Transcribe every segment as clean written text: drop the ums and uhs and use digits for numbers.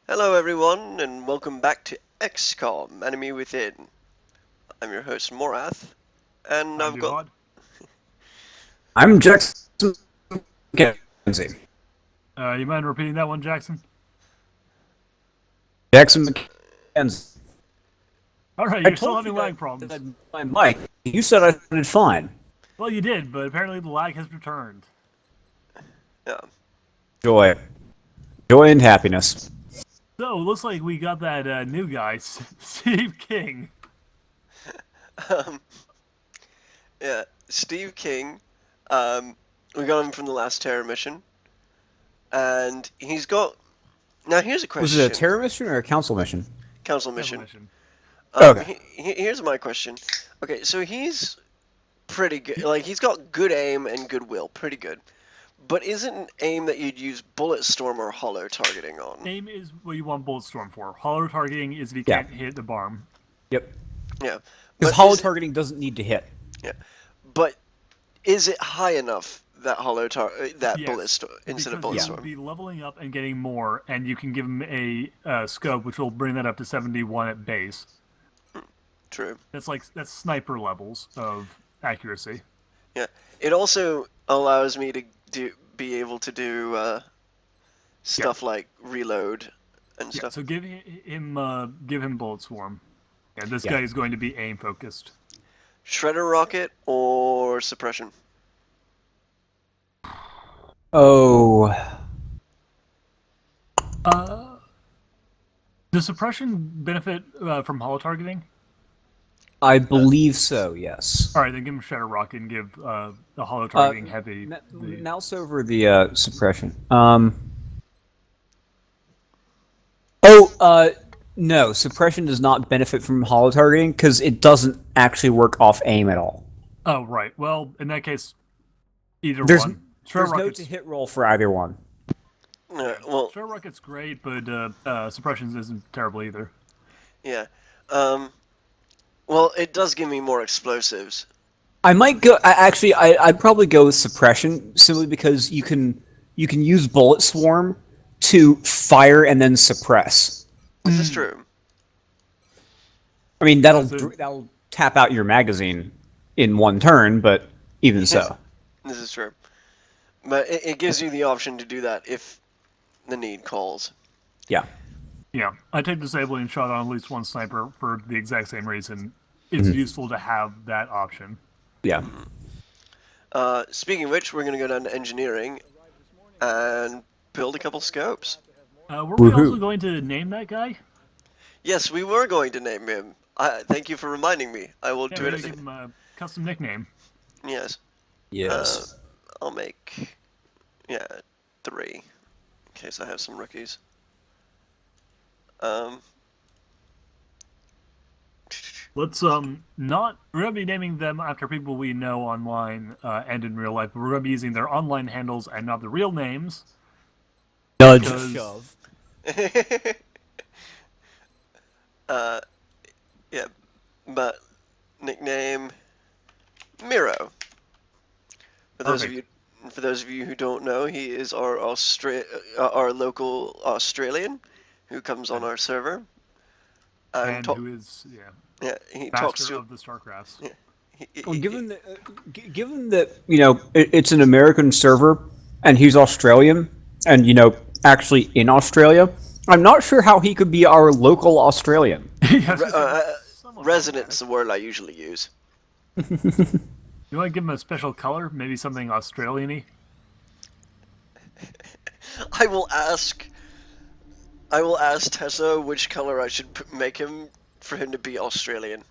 Hello everyone, and welcome back to Xcom, Enemy Within. I'm your host Morath, and I'm I've got... Duhod. I'm Jackson McKenzie. You mind repeating that one, Jackson? Jackson McKenzie. All right, I you're still told you having that lag problems. my mic. You said I sounded fine. Well, you did, but apparently the lag has returned. Yeah. Joy. Joy and happiness. So, it looks like we got that new guy, Steve King. Um, yeah, Steve King, we got him from the last terror mission, and he's got... Now here's a Was it a question. terror mission or a council mission? Council Council mission. mission. Okay. Here's my question. Okay, so he's pretty good. Like, he's got good aim and goodwill, pretty good. But isn't an aim that you'd use bullet storm or hollow targeting on? Aim is what you want Bulletstorm for. Hollow targeting is if you Yeah. can't hit the barm. Yep. Yeah. Because But hollow is it, targeting doesn't need to hit. yeah. But is it high enough that that bullet Yes, storm instead of because bullet you Yeah. will storm? be leveling up and getting more, and you can give him a scope, which will bring that up to 71 at base. True. That's sniper levels of accuracy. Yeah. It also allows me to be able to do stuff like reload and Yeah, stuff. so give him Bullet Swarm. Yeah, this Yeah. guy is going to be aim focused. Shredder rocket or suppression. Oh. Does suppression benefit from hollow targeting? I believe so, yes. All right, then give him Shatter Rocket and give the hollow targeting heavy. Mouse over the suppression. Oh, no. Suppression does not benefit from hollow targeting because it doesn't actually work off aim at all. Oh, right. Well, in that case, either There's one. Shatter there's no Rocket's to hit roll for either one. yeah. Well, Shatter Rocket's great, but suppression isn't terrible either. yeah. Um, well, it does give me more explosives. I might go. I'd probably go with suppression simply because you can use bullet swarm to fire and then suppress. This is true. I mean So- that'll tap out your magazine in one turn, but even so, This is true. But it gives you the option to do that if the need calls. yeah. Yeah, I take disabling shot on at least one sniper for the exact same reason. It's useful to have that option. Yeah. Speaking of which, we're going to go down to engineering and build a couple scopes. Were we also Woohoo. going to name that guy? Yes, we were going to name him. Thank you for reminding me. I will Yeah, do we're it. going to give him a custom nickname. Yes. Yes. I'll make, 3, in case I have some rookies. Let's not. We're gonna be naming them after people we know online and in real life, but we're gonna be using their online handles and not the real names. Nudge because- shove. Yeah, but nickname Miro. For those of you, Perfect. for those of you who don't know, he is our our local Australian who comes on our server And talk. who is Yeah, he talks master to. of the Starcrafts. Well, given that it's an American server and he's Australian and actually in Australia, I'm not sure how he could be our local Australian. Yeah, I was gonna say, somewhat Resident's the word I usually use. problematic. You want to give him a special color? Maybe something Australian-y? I will ask. I will ask Tessa which color I should make him for him to be Australian.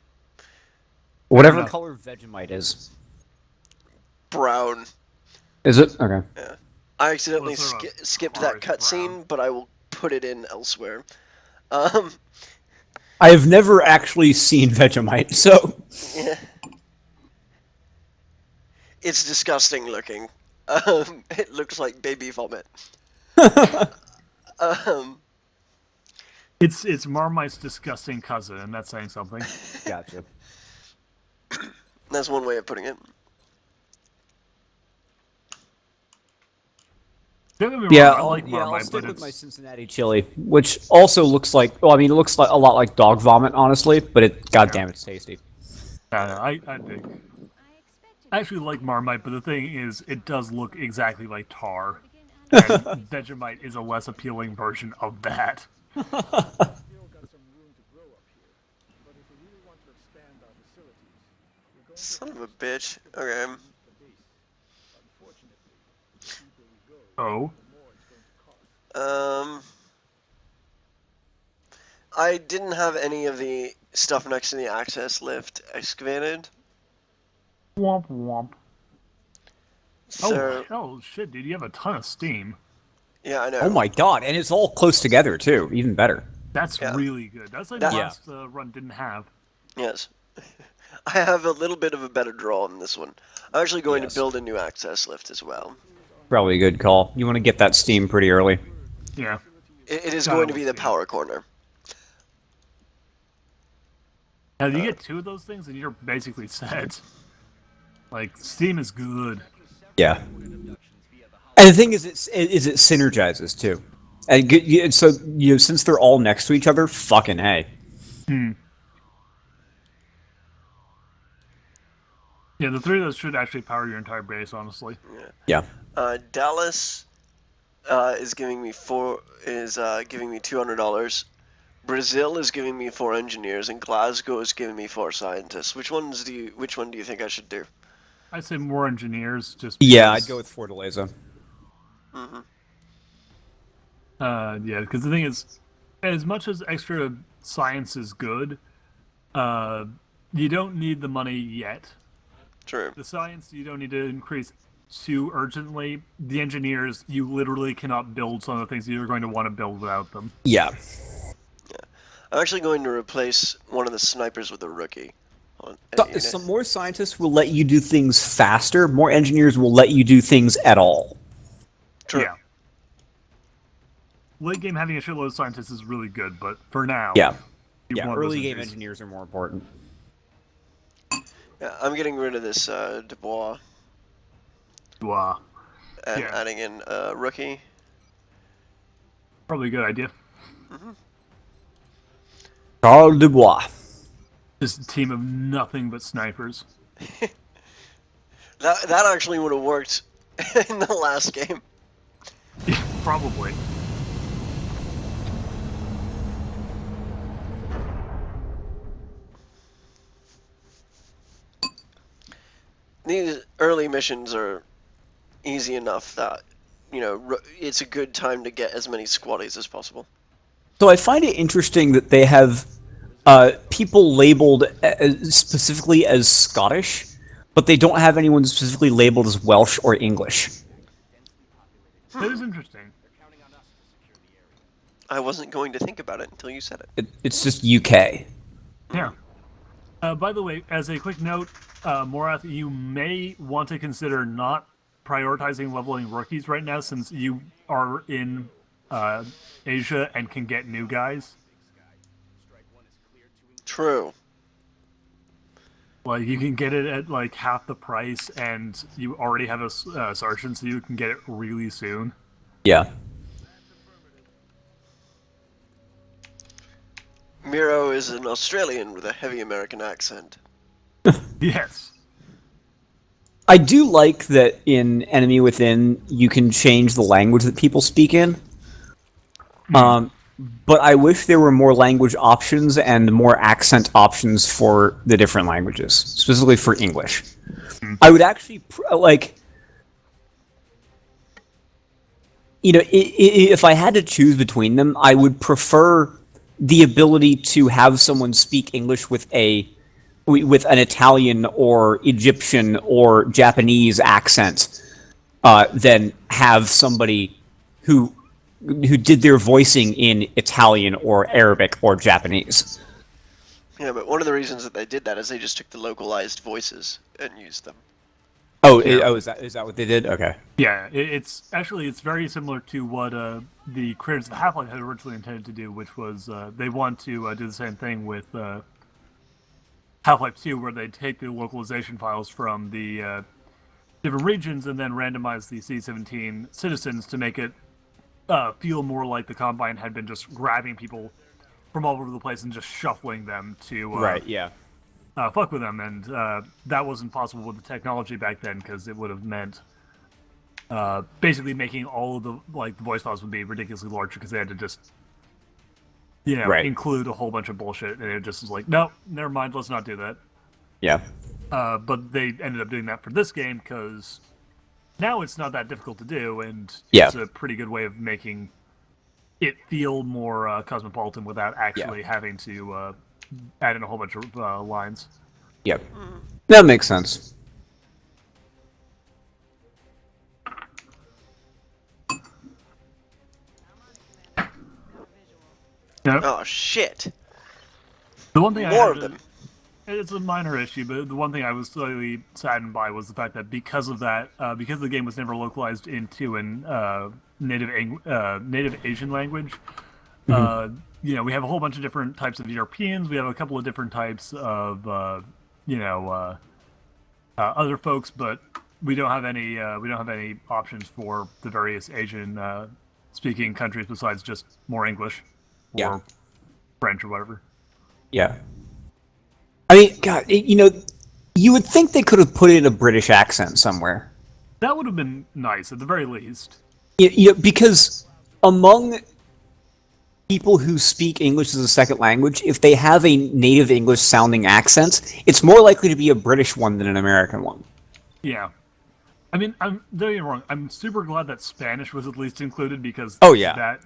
Whatever enough. color Vegemite is. Brown. Is it? Okay. Yeah. I accidentally Well, sort of skipped that harsh cutscene, brown. but I will put it in elsewhere. Um, I have never actually seen Vegemite, so yeah. It's disgusting looking. It looks like baby vomit. Um, It's Marmite's disgusting cousin, and that's saying something. gotcha. that's one way of putting it. Don't get me Yeah, wrong, I like I'll Marmite, stick but with my it's... Cincinnati chili, which also looks like. Which also looks like. Well, I mean, it looks like a lot like dog vomit, honestly. But goddamn, it's tasty. I dig. I actually like Marmite, but the thing is, it does look exactly like tar. And Vegemite is a less appealing version of that. Son of a bitch. Okay. Oh? Um, I didn't have any of the stuff next to the access lift excavated. Womp womp. Oh, So, hell, shit, dude, you have a ton of steam. yeah, I Oh know. my god, and it's all close together too. Even better. That's Yeah. really good. That's something the That, Yeah. last run didn't have. yes. I have a little bit of a better draw in this one. I'm actually going to Yes. build a new access lift as well. Probably a good call. You want to get that steam pretty early. Yeah. It is God, I going to love be the steam. power corner. Now, you get two of those things, and you're basically set. Like, steam is good. Yeah. And the thing is, it synergizes too. And so since they're all next to each other, fucking hey. Hmm. Yeah, the three of those should actually power your entire base, honestly. Yeah. Yeah. Dallas is giving me giving me $200. Brazil is giving me 4 engineers, and Glasgow is giving me 4 scientists. Which one do you think I should do? I'd say more engineers, just Yeah, I'd go because... with Fortaleza. Hmm. Yeah, because the thing is, as much as extra science is good, uh, you don't need the money yet. True. The science you don't need to increase too urgently. The engineers, you literally cannot build some of the things you're going to want to build without them. Yeah. I'm actually going to replace one of the snipers with a rookie. On Some more scientists will let you do things faster. More engineers will let you do things at all. True. Yeah. Late game having a shitload of scientists is really good, but for now, Yeah. you Yeah. want those Early game entries. engineers are more important. Yeah, I'm getting rid of this Dubois Wow. and Yeah, adding in a rookie. probably a good idea. Hmm. Charles Dubois. Just a team of nothing but snipers. That actually would have worked in the last game. Yeah, probably. These early missions are easy enough that it's a good time to get as many squaddies as possible. So I find it interesting that they have people labeled specifically as Scottish, but they don't have anyone specifically labeled as Welsh or English. That is interesting. I wasn't going to think about it until you said it. It's just UK. Yeah. By the way, as a quick note, Morath, you may want to consider not prioritizing leveling rookies right now since you are in Asia and can get new guys. True. Like, you can get it at, like, half the price, and you already have a sergeant, so you can get it really soon. Yeah. Miro is an Australian with a heavy American accent. Yes. I do like that in Enemy Within you can change the language that people speak in. But I wish there were more language options and more accent options for the different languages, specifically for English. I would actually if I had to choose between them, I would prefer the ability to have someone speak English with an Italian or Egyptian or Japanese accent than have somebody who did their voicing in Italian or Arabic or Japanese. Yeah, but one of the reasons that they did that is they just took the localized voices and used them. Yeah. Is that what they did? Okay. Yeah, it's very similar to what the creators of Half-Life had originally intended to do, which was they want to do the same thing with Half-Life 2, where they take the localization files from the different regions and then randomize the C-17 citizens to make it feel more like the Combine had been just grabbing people from all over the place and just shuffling them to Yeah. fuck with them, and that wasn't possible with the technology back then because it would have meant basically making all of the the voice files would be ridiculously large because they had to just Right. include a whole bunch of bullshit, and it just was like, no, never mind, let's not do that. Yeah. But they ended up doing that for this game because now it's not that difficult to do, and Yeah. it's a pretty good way of making it feel more cosmopolitan without actually having to add in a whole bunch of lines. Yep. That makes sense. Yeah. Oh shit! The one thing More of them. It's a minor issue, but the one thing I was slightly saddened by was the fact that because of that, because the game was never localized into an native Asian language, we have a whole bunch of different types of Europeans. We have a couple of different types of other folks, but we don't have any options for the various Asian speaking countries besides just more English or French or whatever. Yeah. I mean, God, you would think they could have put in a British accent somewhere. That would have been nice at the very least. Because among people who speak English as a second language, if they have a native English sounding accent, it's more likely to be a British one than an American one. Yeah. I mean, don't get me wrong. I'm super glad that Spanish was at least included because that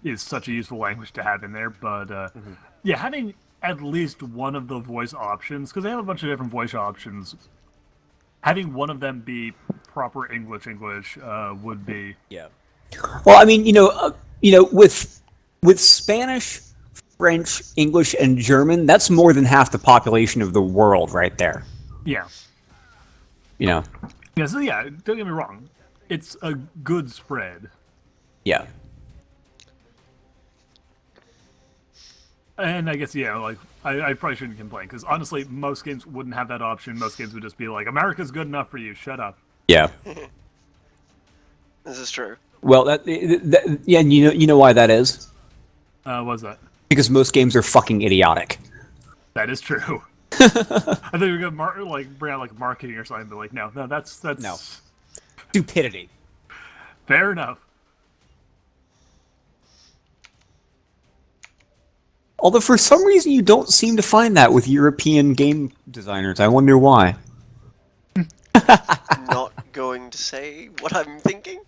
is such a useful language to have in there. But having at least one of the voice options, because they have a bunch of different voice options, having one of them be proper English would be. Yeah. Well, I mean, with Spanish, French, English, and German, that's more than half the population of the world right there. Yeah. Yeah, so don't get me wrong. It's a good spread. Yeah. And I guess, I probably shouldn't complain, because honestly, most games wouldn't have that option. Most games would just be like, America's good enough for you, shut up. Yeah. This is true. Well, and you know why that is? What's that? Because most games are fucking idiotic. That is true. I think we are gonna bring out marketing or something, but no, that's No. Stupidity. Fair enough. Although for some reason you don't seem to find that with European game designers. I wonder why. Not going to say what I'm thinking,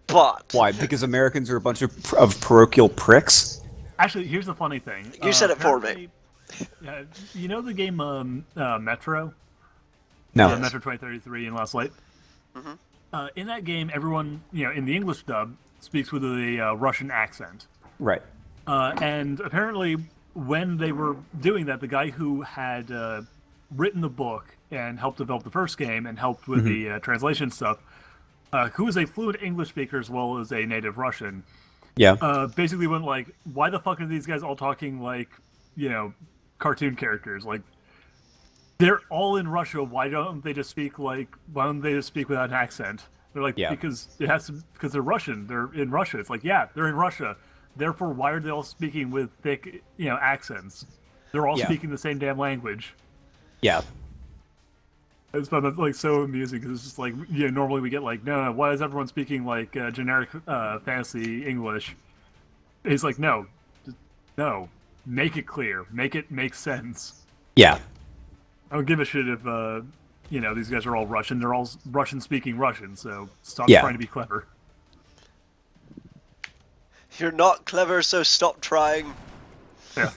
but... Why? Because Americans are a bunch of parochial pricks? Actually, here's the funny thing. You said it for me. You know the game Metro? No. Yes. Metro 2033 in Last Light? Mm-hmm. In that game, everyone, in the English dub, speaks with a Russian accent. Right. And apparently, when they were doing that, the guy who had written the book and helped develop the first game and helped with the translation stuff, who is a fluent English speaker as well as a native Russian, basically went why the fuck are these guys all talking like, cartoon characters? They're all in Russia. Why don't they just speak without an accent? They're because they're Russian. They're in Russia. It's they're in Russia. Therefore, why are they all speaking with thick, accents? They're all speaking the same damn language. Yeah. I just found that so amusing because it's just normally we get no, why is everyone speaking generic fantasy English? It's no, make it clear, make it make sense. Yeah. I don't give a shit if these guys are all Russian. They're all Russian speaking Russian. So stop trying to be clever. You're not clever, so stop trying. Yeah.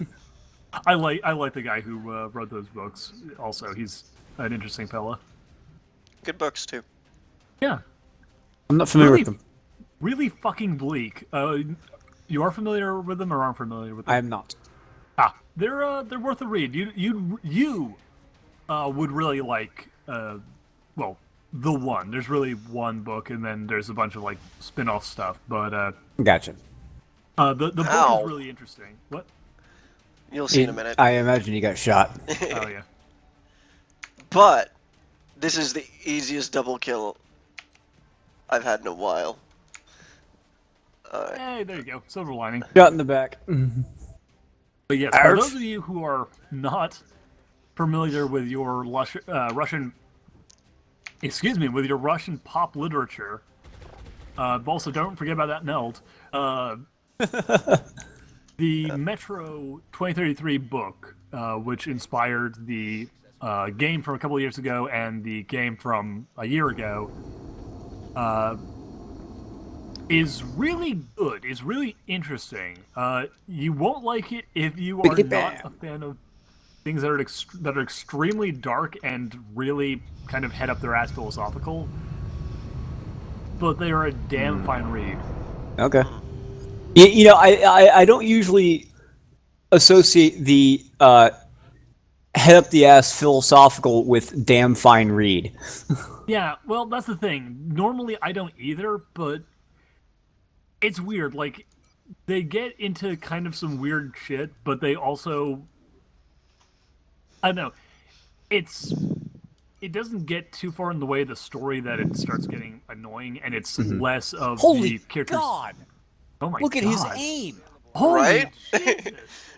I like the guy who wrote those books. Also, he's an interesting fella. Good books too. Yeah. I'm not familiar with them. Really fucking bleak. You are familiar with them or aren't familiar with them? I am not. They're worth a read. You would really like the one. There's really one book, and then there's a bunch of spin-off stuff. But Gotcha. the book is really interesting. What? You'll see in a minute. I imagine you got shot. Oh yeah. But this is the easiest double kill I've had in a while. Hey, there you go. Silver lining. Shot in the back. But yes, for those of you who are not familiar with your Russian, with your Russian pop literature, also don't forget about that Neld. The Metro 2033 book, which inspired the game from a couple of years ago and the game from a year ago, is really good. Is really interesting. You won't like it if you are not a fan of things that are extremely dark and really kind of head up their ass philosophical. But they are a damn fine read. Okay. I don't usually associate the head up the ass philosophical with damn fine read. Yeah, well, that's the thing. Normally, I don't either, but it's weird. Like, they get into kind of some weird shit, but they also, I don't know. It doesn't get too far in the way of the story that it starts getting annoying, and it's less of the characters. God! Oh my Look god! at his aim. Holy Right? Jesus.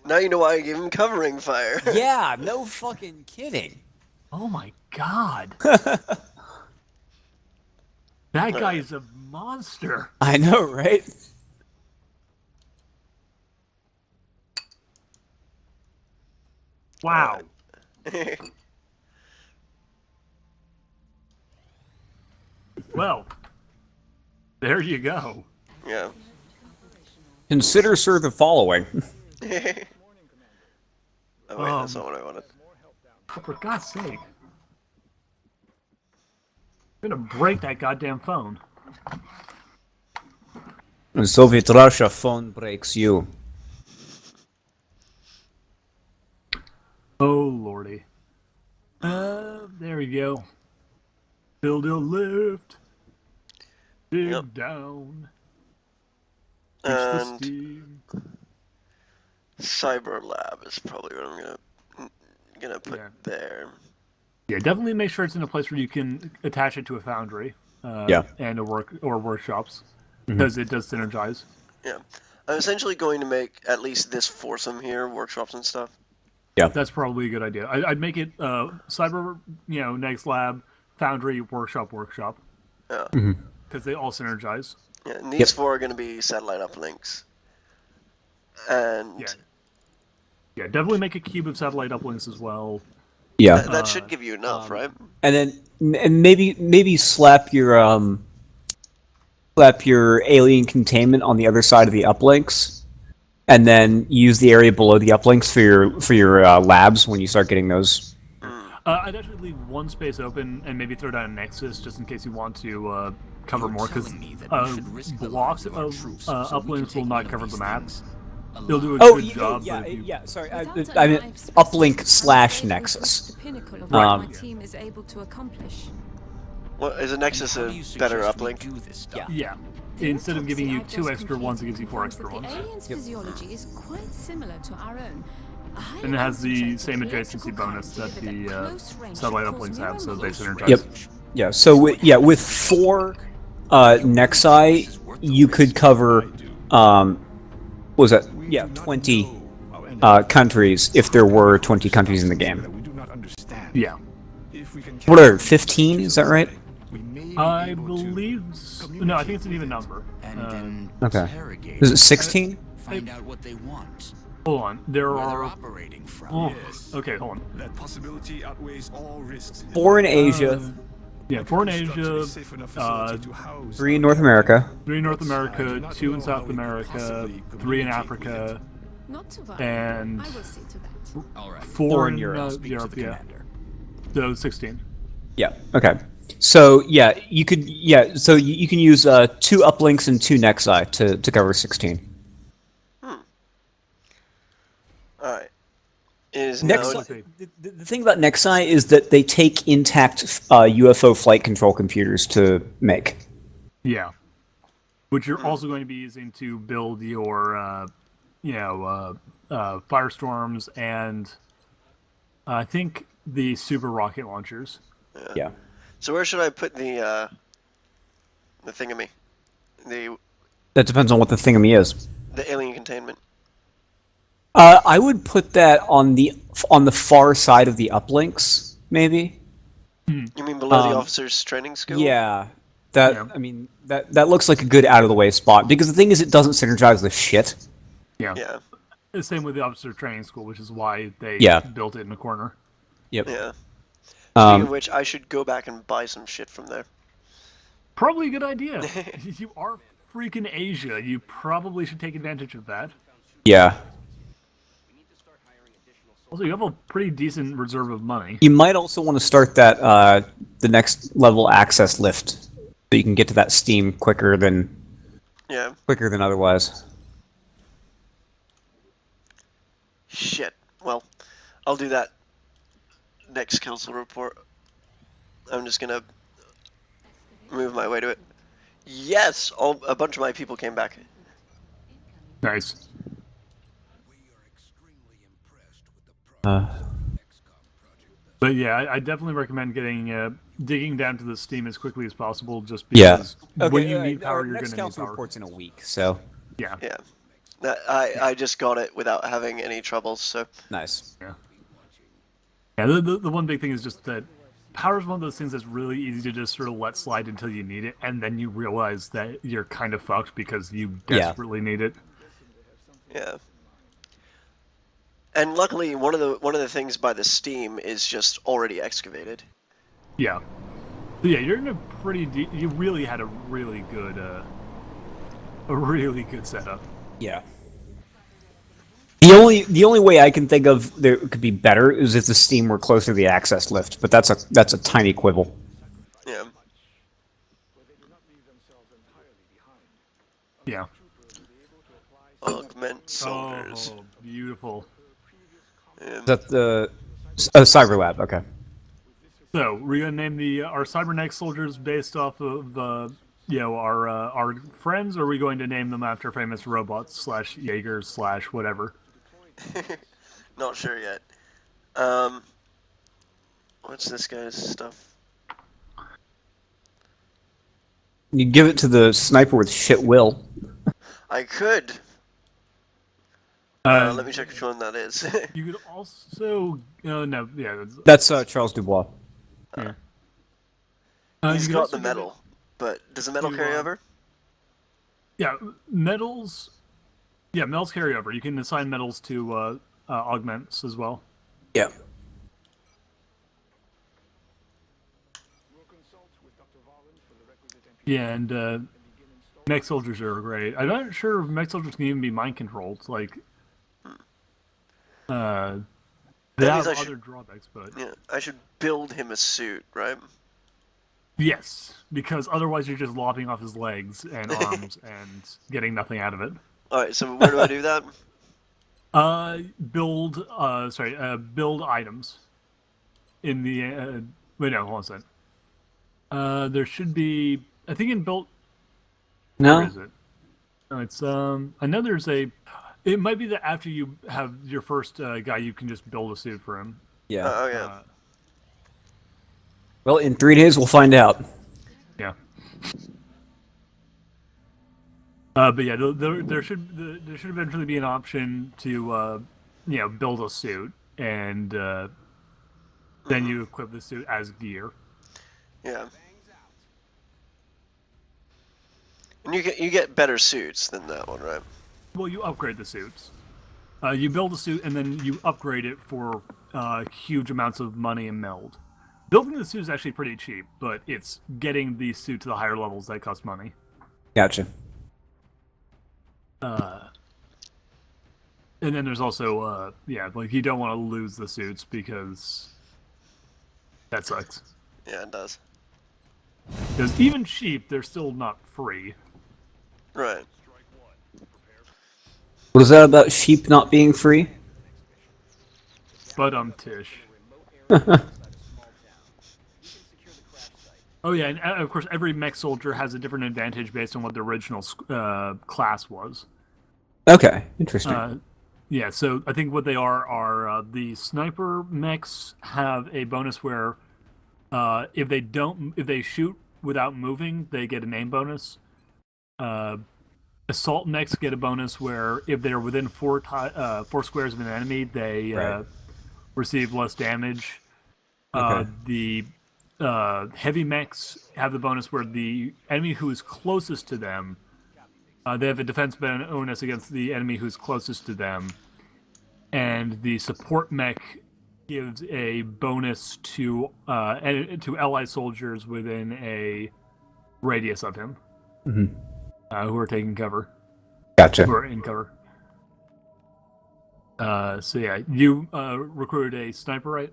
Now you know why I gave him covering fire. Yeah, no fucking kidding. Oh my god! That guy is a monster. I know, right? Wow. Well, there you go. Yeah. Consider, sir, the following. Oh wait, that's not what I wanted. For God's sake. I'm gonna break that goddamn phone. When Soviet Russia phone breaks you. Oh lordy. There we go. Build a lift. Dig down. Reach the And steam. Cyber Lab is probably what I'm gonna put there. Yeah, definitely make sure it's in a place where you can attach it to a foundry. And a workshops, because it does synergize. Yeah. I'm essentially going to make at least this foursome here, workshops and stuff. Yeah. That's probably a good idea. I'd make it cyber, next lab, foundry, workshop. Yeah. Because they all synergize. Yeah, and these four are going to be satellite uplinks. And yeah, definitely make a cube of satellite uplinks as well. Yeah. That should give you enough, right? And then maybe slap your alien containment on the other side of the uplinks, and then use the area below the uplinks for your labs when you start getting those. I'd actually leave one space open and maybe throw down a nexus just in case you want to cover more, because blocks of uplinks will not cover the map. They'll do a good job. Sorry, I meant uplink / nexus. My team is able to accomplish. Well, is a nexus a better uplink? Yeah. Instead of giving you 2 extra ones, it gives you 4 extra ones. The alien's physiology is quite similar to our own. And it has the same adjacency bonus that the satellite uplinks have, so they synergize. Yeah. So with 4 nexi, you could cover what was that? Yeah, 20 countries if there were 20 countries in the game. Yeah. What are 15? Is that right? I believe. No, I think it's an even number. Okay. Is it 16? Find out what they want. Hold on. There Where are. they're operating from. Oh, okay, hold on. That possibility outweighs all risks. 4 in Asia. Yeah, 4 in Asia, 3 in North America. 3 in North America, 2 in South America, 3 in Africa, Not to worry. and I will see to that. All right. 4 in Europe. Europe. Yeah. So 16. Yeah. Okay. So you could so you can use 2 uplinks and 2 nexi to cover 16. Alright. Is Nexi, the thing about nexi is that they take intact UFO flight control computers to make. Yeah. Which you're also going to be using to build your, firestorms and I think the super rocket launchers. Yeah. So where should I put the The thingamy. The That depends on what the thingamy is. the alien containment. I would put that on the far side of the uplinks, maybe. You mean below the Um, officer's training school? Yeah, that Yeah. I mean that looks like a good out of the way spot because the thing is, it doesn't synergize with shit. Yeah. Yeah. The same with the officer training school, which is why they Yeah. built it in the corner. Yep. Yeah. Speaking of Um, which, I should go back and buy some shit from there. Probably a good idea. You are freaking Asia. You probably should take advantage of that. yeah. Also, you have a pretty decent reserve of money. You might also want to start that the next level access lift so you can get to that steam Yeah. quicker than otherwise. Shit. Well, I'll do that next council report. I'm just gonna move my way to it. Yes! A bunch of my people came back. Nice. But yeah, I definitely recommend getting digging down to the steam as quickly as possible, just Yeah. because Okay. when you need power, our you're next going to need council power. report's in a week, so Yeah. Yeah. I just got it without having any troubles, so... nice. Yeah. Yeah. The one big thing is just that power is one of those things that's really easy to just sort of let slide until you need it, and then you realize that you're kind of fucked because you Yeah. desperately need it. Yeah. And luckily, one of the things by the steam is just already excavated. Yeah. But yeah, you're in a pretty you really had a really good setup. Yeah. The only way I can think of that it could be better is if the steam were closer to the access lift, but that's a tiny quibble. Yeah. Yeah. Augment soldiers. Oh, beautiful. Yeah. Is that the Cyber Lab? Okay. So we're gonna name the our cybernetic soldiers based off of our friends, or are we going to name them after famous robots / Jaegers / whatever? Not sure yet. What's this guy's stuff? You give it to the sniper with shit will. I could. Let me check which one that is. You could also no, yeah, That's Charles Dubois. yeah. He's you could got also the give it- medal, but does the medal to, carry over? Yeah, medals. Yeah, medals carry over. You can assign medals to augments as well. Yeah. Yeah, and mech soldiers are great. I'm not sure if mech soldiers can even be mind controlled. Like, they That have means I other should- drawbacks, but Yeah, I should build him a suit, right? yes, because otherwise you're just lopping off his legs and arms and getting nothing out of it. All right, so where do I do that? Build items in the. Wait, no, hold on a second. There should be. I think in build. Where No. is it? No, it's I know there's a. It might be that after you have your first guy, you can just build a suit for him. Yeah. Oh yeah. Well, in 3 days we'll find out. Yeah. But yeah, there should eventually be an option to build a suit, and then you equip the suit as gear. Yeah. And you get better suits than that one, right? Well, you upgrade the suits. You build a suit and then you upgrade it for huge amounts of money and meld. Building the suit is actually pretty cheap, but it's getting the suit to the higher levels that cost money. Gotcha. And then there's also, you don't want to lose the suits because that sucks. Yeah, it does. Because even cheap, they're still not free. Right. What is that about sheep not being free? But Tish. Oh yeah, and of course every mech soldier has a different advantage based on what the original class was. Okay, interesting. Yeah, so I think what they are the sniper mechs have a bonus where if they shoot without moving, they get an aim bonus. Assault mechs get a bonus where if they're within 4 squares of an enemy, they Right. receive less damage. Okay. The heavy mechs have the bonus where the enemy who is closest to them, they have a defense bonus against the enemy who's closest to them, and the support mech gives a bonus to allied soldiers within a radius of him, who are taking cover, Gotcha. who are in cover. So yeah, you recruited a sniper, right?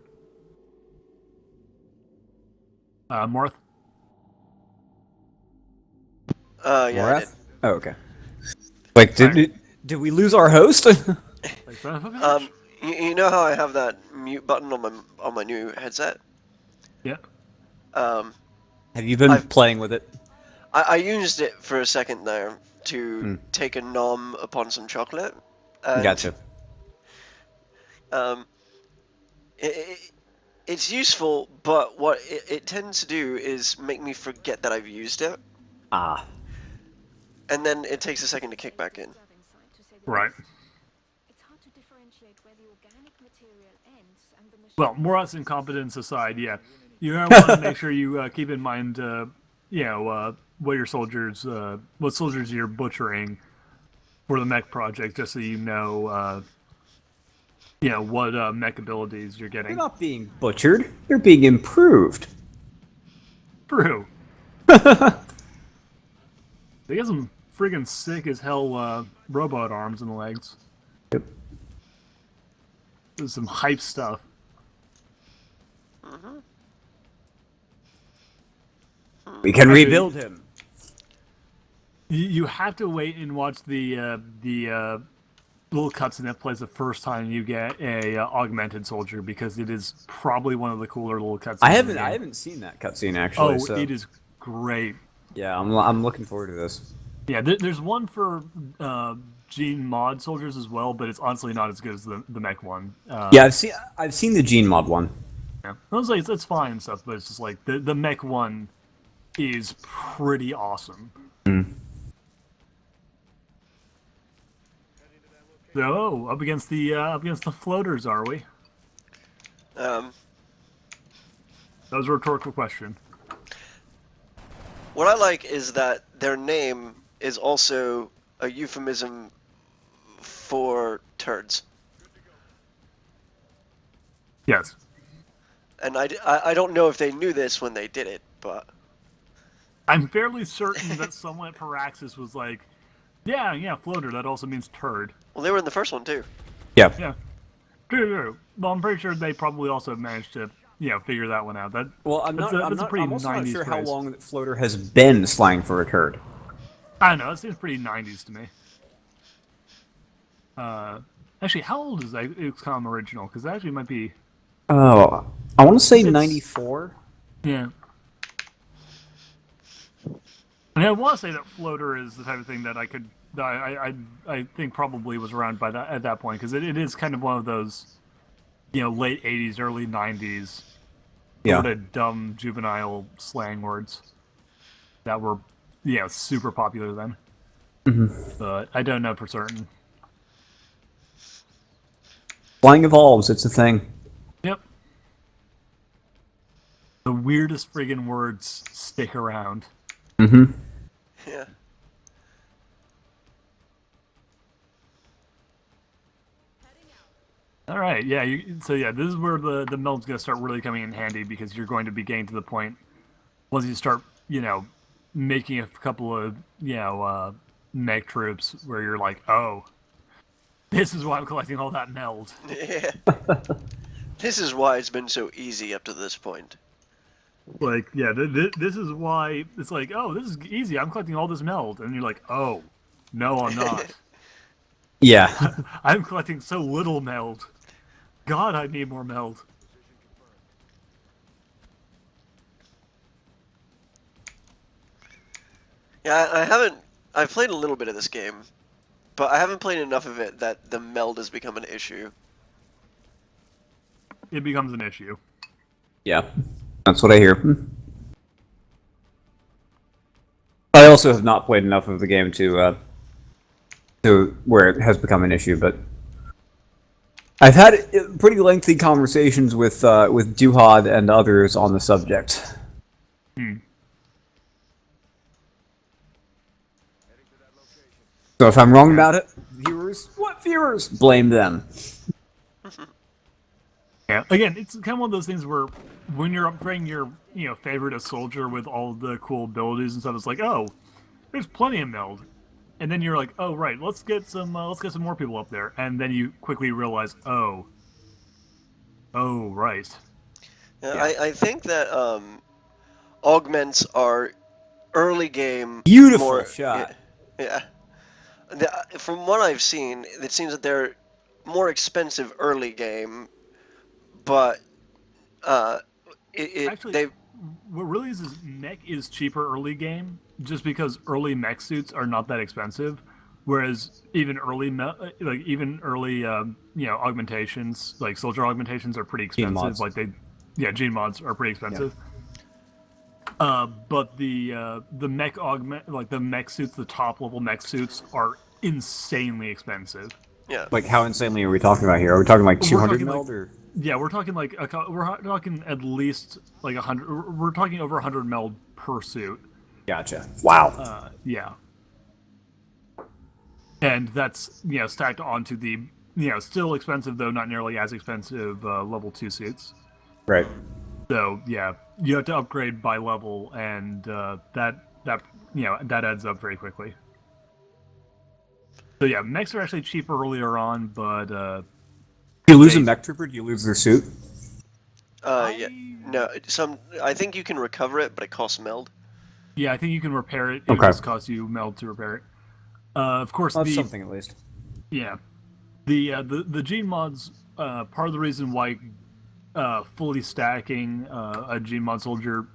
Morth? Yeah, I did. Oh, okay. Like, did we lose our host? Like, son of a bitch. You know how I have that mute button on my new headset? Yeah. Um, Have you been I've- playing with it? I used it for a second there to Hmm. take a nom upon some chocolate, and Gotcha. um, it's useful, but what it tends to do is make me forget that I've used it, Ah. and then it takes a second to kick back in. Right. It's hard to differentiate where the organic material ends and the machine. Well, Morth's incompetence aside, yeah, you want to make sure you keep in mind, what your soldiers, what soldiers you're butchering for the mech project, just so you know, what mech abilities you're They're getting. not being butchered. They're being improved. True. They got some friggin' sick as hell robot arms and legs. Yep. There's some hype stuff. We can Actually, rebuild him. You have to wait and watch the little cutscene that plays the first time you get a augmented soldier, because it is probably one of the cooler little cutscenes. I in the game. haven't seen that cutscene actually. Oh, So it is great. yeah, I'm looking forward to this. Yeah, there's one for Gene mod soldiers as well, but it's honestly not as good as the mech one. Yeah, I've seen the Gene Mod one. Yeah. I was like, it's fine and stuff, but it's just like the mech one is pretty awesome. So up against the floaters, are we? Um, That was a rhetorical question. what I like is that their name is also a euphemism for turds. Yes. And I don't know if they knew this when they did it, but I'm fairly certain that someone at Firaxis was like, yeah, floater, that also means turd. well, they were in the first one too. Yeah. Yeah. True. Well, I'm pretty sure they probably also managed to, figure that one out. Well, I'm that's a pretty I'm also 90s not sure how phrase. long that floater has been slang for a turd. I don't know, it seems pretty 90s to me. Actually, how old is that Xcom original? Because that actually might be... Oh, I want to say It's- 94. Yeah. I mean, I want to say that floater is the type of thing that I think probably was around by that at that point, because it is kind of one of those, late 80s, early 90s Yeah. sort of dumb juvenile slang words that were, super popular then. But I don't know for certain. Slang evolves. It's a thing. Yep. The weirdest friggin' words stick around. Mm-hmm. Yeah. All right, yeah. This is where the meld's gonna start really coming in handy, because you're going to be getting to the point once you start, making a couple of mech troops where you're like, oh, this is why I'm collecting all that meld. Yeah. This is why it's been so easy up to this point. Like, yeah, this is why it's like, oh, this is easy. I'm collecting all this meld, and you're like, oh, no, I'm not. Yeah. I'm collecting so little meld. God, I need more meld. Yeah, I've played a little bit of this game, but I haven't played enough of it that the meld has become an issue. It becomes an issue. Yeah. That's what I hear. I also have not played enough of the game to where it has become an issue, but I've had pretty lengthy conversations with Duhad and others on the subject. Hmm. So if I'm wrong about it, viewers, what viewers? Blame them. Yeah. Again, it's kind of one of those things where when you're upgrading your favorite a soldier with all the cool abilities and stuff, it's like, oh, there's plenty of meld, and then you're like, oh right, let's get some more people up there, and then you quickly realize, oh right. Yeah, Yeah. I think that augments are early game Beautiful more. Yeah, shot. yeah. From what I've seen, it seems that they're more expensive early game, but uh, Actually, they what really is mech is cheaper early game, just because early mech suits are not that expensive, whereas even early augmentations like soldier augmentations are pretty Gene expensive. mods. Like gene mods are pretty Yeah. expensive. But the mech augment like the mech suits, the top level mech suits are insanely expensive. yeah. Like, how insanely are we talking about here? Are we talking like We're 200 talking like meld or? yeah, we're talking like we're talking at least like 100. We're talking over 100 meld per suit. Gotcha. Wow. Yeah, and that's stacked onto the still expensive though not nearly as expensive level 2 suits. Right. So yeah, you have to upgrade by level, and that adds up very quickly. So yeah, mechs are actually cheaper earlier on, but Do you lose a They mech trooper? Do you lose their suit? yeah. No, I think you can recover it, but it costs meld. I think you can repair it. It would Okay. just cost you meld to repair it. Of course, Well, that's something at least. yeah the gene mods. Part of the reason why fully stacking a gene mod soldier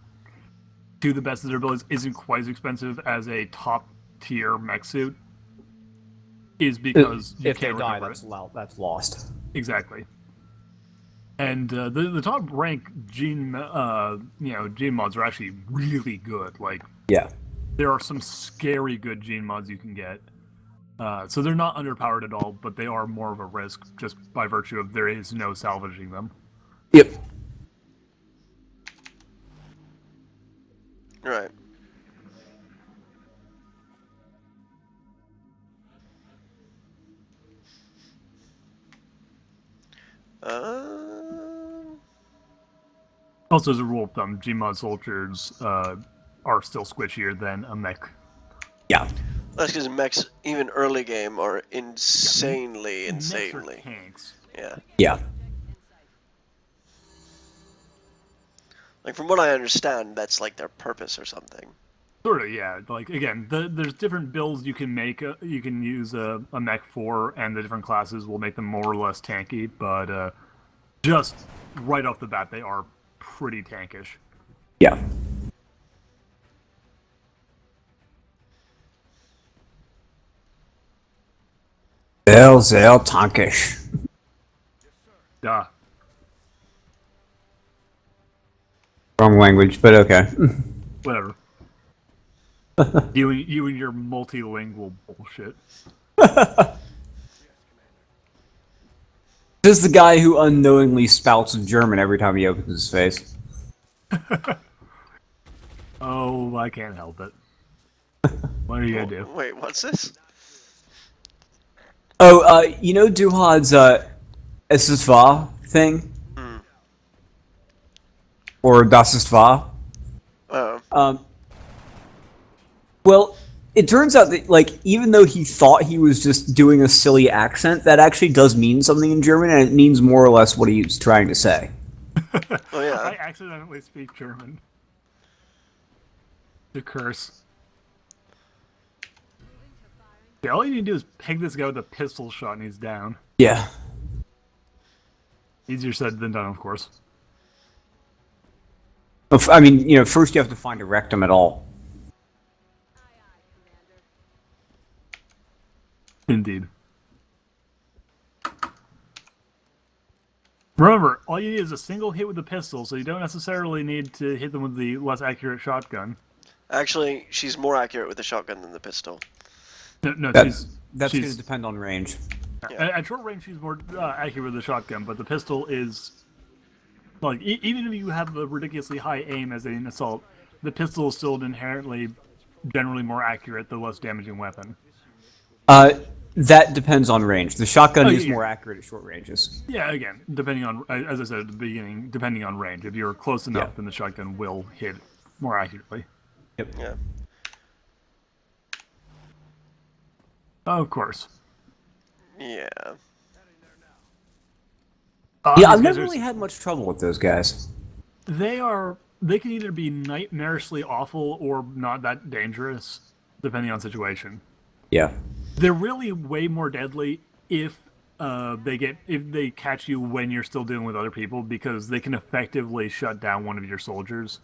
to the best of their abilities isn't quite as expensive as a top tier mech suit is because you If they can't die, recover it. that's lost. Exactly. And the top rank gene mods are actually really good. Like Yeah. there are some scary good gene mods you can get. So they're not underpowered at all, but they are more of a risk just by virtue of there is no salvaging them. Yep. Right. Um, Also, as a rule of thumb, gene mod soldiers are still squishier than a mech. Yeah. that's because mechs, even early game, are Mechs are insanely. tanks. Yeah. Yeah. Like from what I understand, that's like their purpose or something. Sort of, yeah. Like again, there's different builds you can make. You can use a mech for, and the different classes will make them more or less tanky. But just right off the bat, they are pretty tankish. Yeah. Sehr tankisch. Duh. Wrong language, but okay. Whatever. you and your multilingual bullshit. This is the guy who unknowingly spouts German every time he opens his face. Oh, I can't help it. What are you gonna do? Wait, what's this? Oh, you know Duhad's Es ist wahr thing? Mm. Or Das ist wahr? Oh. Well, it turns out that, like, even though he thought he was just doing a silly accent, that actually does mean something in German, and it means more or less what he was trying to say. Oh yeah. I accidentally speak German. To curse. Yeah, all you need to do is peg this guy with a pistol shot and he's down. Yeah. Easier said than done, of course. I mean, you know, first you have to find a rectum at all. Indeed. Remember, all you need is a single hit with the pistol, so you don't necessarily need to hit them with the less accurate shotgun. Actually, she's more accurate with the shotgun than the pistol. No, That's going she's to depend on range. Yeah. at short range. She's more accurate with the shotgun, but the pistol is like even if you have a ridiculously high aim as an assault, the pistol is still an inherently, generally more accurate, though less damaging weapon. That depends on range. The shotgun Oh, is yeah. more accurate at short ranges. Yeah, again, depending on, as I said at the beginning, depending on range. If you're close enough, Yeah. then the shotgun will hit more accurately. Yep. Yeah. Of course. Yeah. Yeah, These I've guys never are- really had much trouble with those guys. They can either be nightmarishly awful or not that dangerous, depending on situation. Yeah. They're really way more deadly if they catch you when you're still dealing with other people, because they can effectively shut down one of your soldiers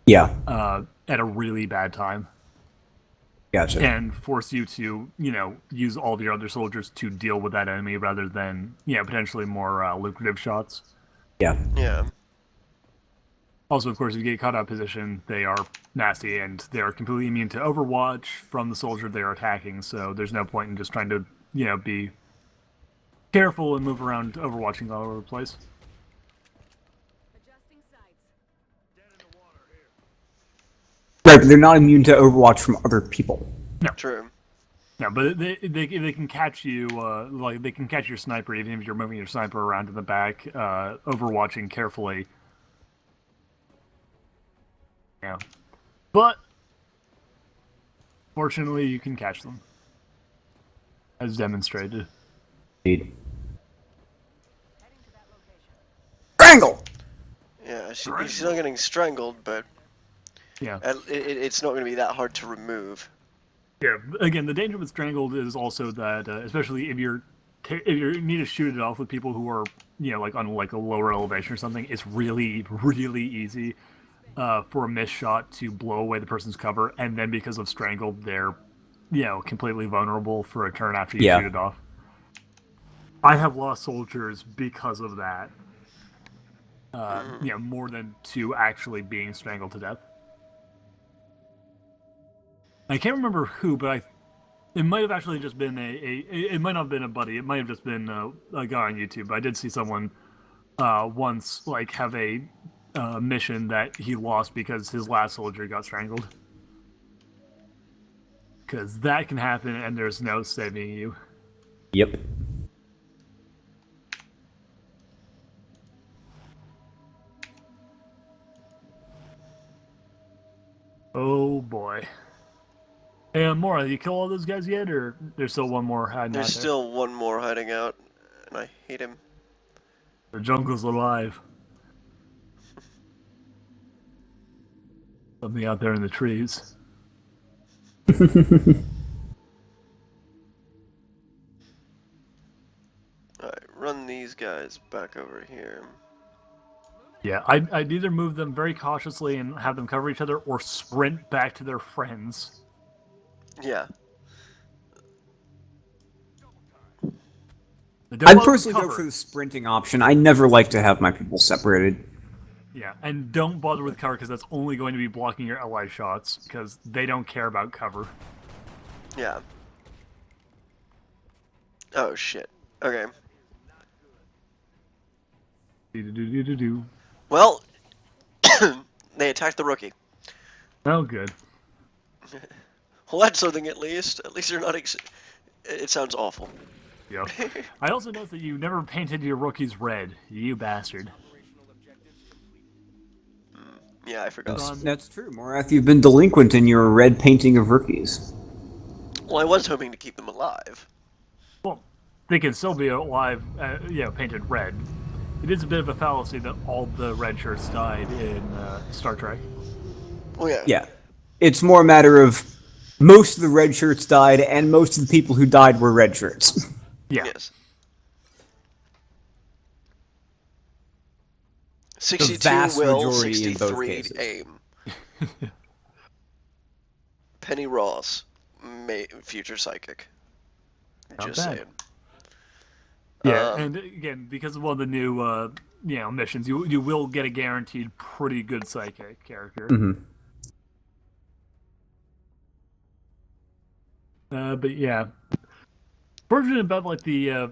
Yeah. at a really bad time Gotcha. and force you to use all of your other soldiers to deal with that enemy rather than potentially more lucrative shots. Yeah. Yeah. Also, of course, if you get caught out of position, they are nasty and they are completely immune to Overwatch from the soldier they are attacking. So there's no point in just trying to be careful and move around overwatching all over the place. Right, but they're not immune to Overwatch from other people. True. No, but they can catch you, like they can catch your sniper even if you're moving your sniper around in the back, overwatching carefully. Yeah, but fortunately you can catch them, as demonstrated. Indeed. Strangle! Yeah, she's not getting strangled, but Yeah. it's not going to be that hard to remove. Yeah. Again, the danger with strangled is also that, especially if you need to shoot it off with people who are like on like a lower elevation or something, it's really really easy for a missed shot to blow away the person's cover, and then because of strangled, they're completely vulnerable for a turn after you shoot it off. I have lost soldiers because of that. More than two actually being strangled to death. I can't remember who, but it might have actually just been it might not have been a buddy. It might have just been a guy on YouTube. I did see someone once like have a mission that he lost because his last soldier got strangled. Because that can happen, and there's no saving you. Yep. Oh boy. And Mora, you kill all those guys yet, or there's still one more hiding There's out there? still one more hiding out, and I hate him. The jungle's alive. Something out there in the trees. Alright, run these guys back over here. Yeah, I'd either move them very cautiously and have them cover each other, or sprint back to their friends. Yeah. I'd personally go for the sprinting option. I never like to have my people separated. Yeah, and don't bother with cover, because that's only going to be blocking your ally shots, because they don't care about cover. Yeah. Oh shit. Okay. Do-do-do-do-do. Well, they attacked the rookie. Oh, good. Well, that's something at least. At least they're not. It sounds awful. Yeah. I also noticed that you never painted your rookies red. You bastard. Yeah, I forgot. That's true, Morath. You've been delinquent in your red painting of rookies. Well, I was hoping to keep them alive. Well, they can still be alive, painted red. It is a bit of a fallacy that all the red shirts died in Star Trek. Oh yeah. Yeah. It's more a matter of most of the red shirts died, and most of the people who died were red shirts. Yeah. Yes. The 62 vast will, majority in both 63 cases. aim. Penny Ross, future psychic. Not Just bad. saying. Yeah, and again, because of all the new missions, you will get a guaranteed pretty good psychic character. Mm-hmm. But yeah, fortunate about like the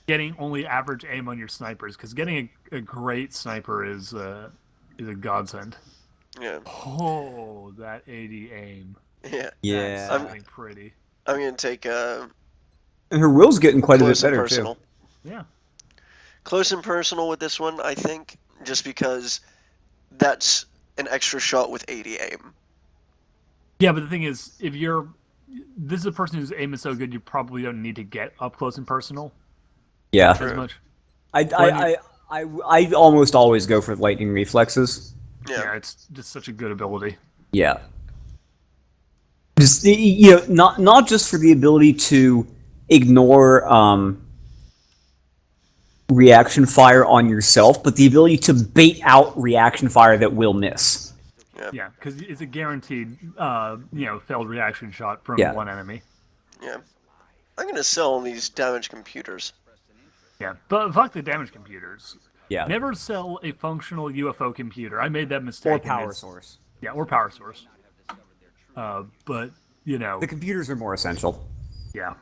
getting only average aim on your snipers, because getting a great sniper is a godsend. Yeah. Oh, that 80 aim. Yeah. That's Yeah. something pretty. I'm gonna take And her will's getting quite a bit close and better too. personal. Yeah. Close and personal with this one, I think, just because that's an extra shot with 80 aim. Yeah, but the thing is, if you're this is a person whose aim is so good, you probably don't need to get up close and personal Yeah. as True. much. I, When you, I, I, I almost always go for lightning reflexes. Yeah. yeah, it's just such a good ability. Yeah. Just not just for the ability to ignore reaction fire on yourself, but the ability to bait out reaction fire that will miss. Yeah. Yeah, because it's a guaranteed, failed reaction shot from Yeah. one enemy. Yeah. I'm gonna sell these damaged computers. Yeah, but fuck the damage computers. Yeah. Never sell a functional UFO computer. I made that Or mistake. power source. Yeah, or power source. But The computers are more essential. yeah.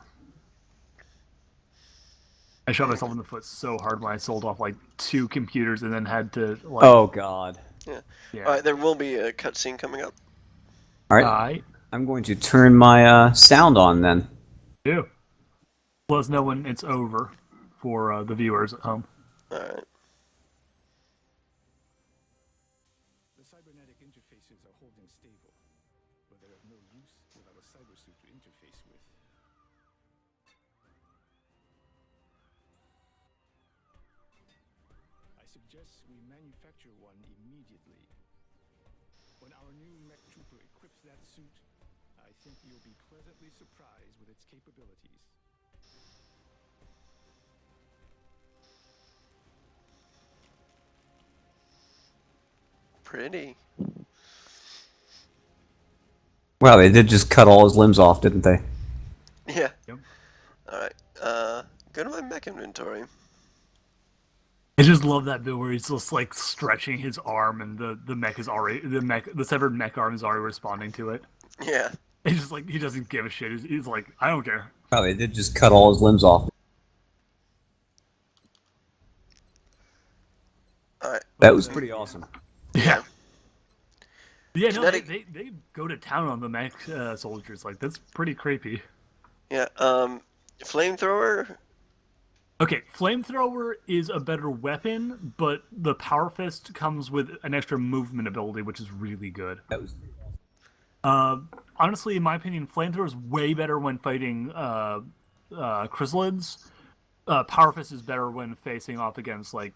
I shot myself in the foot so hard when I sold off like 2 computers and then had to like. Oh god. Yeah. Yeah. All right. There will be a cutscene coming up. All right. I I'm going to turn my sound on then. do. Let us know when it's over for the viewers at home. All right. The cybernetic interfaces are holding stable, but they're of no use without a cybersuit to interface with. I suggest we manufacture one immediately. When our new mech trooper equips that suit, I think you'll be pleasantly surprised with its capabilities. Pretty. Wow, they did just cut all his limbs off, didn't they? Yeah. Yep. All right. Go to my mech inventory. I just love that bit where he's just like stretching his arm and the mech is already the severed mech arm is already responding to it. Yeah. He's just like he doesn't give a shit. He's like I don't care. Wow, they did just cut all his limbs off. All right. That was pretty awesome. Yeah. Yeah, no, Kinetic- they go to town on the mech soldiers. Like that's pretty creepy. Yeah. Flamethrower. Okay, flamethrower is a better weapon, but the power fist comes with an extra movement ability, which is really good. That was Honestly, in my opinion, flamethrower is way better when fighting chrysalids. Power fist is better when facing off against like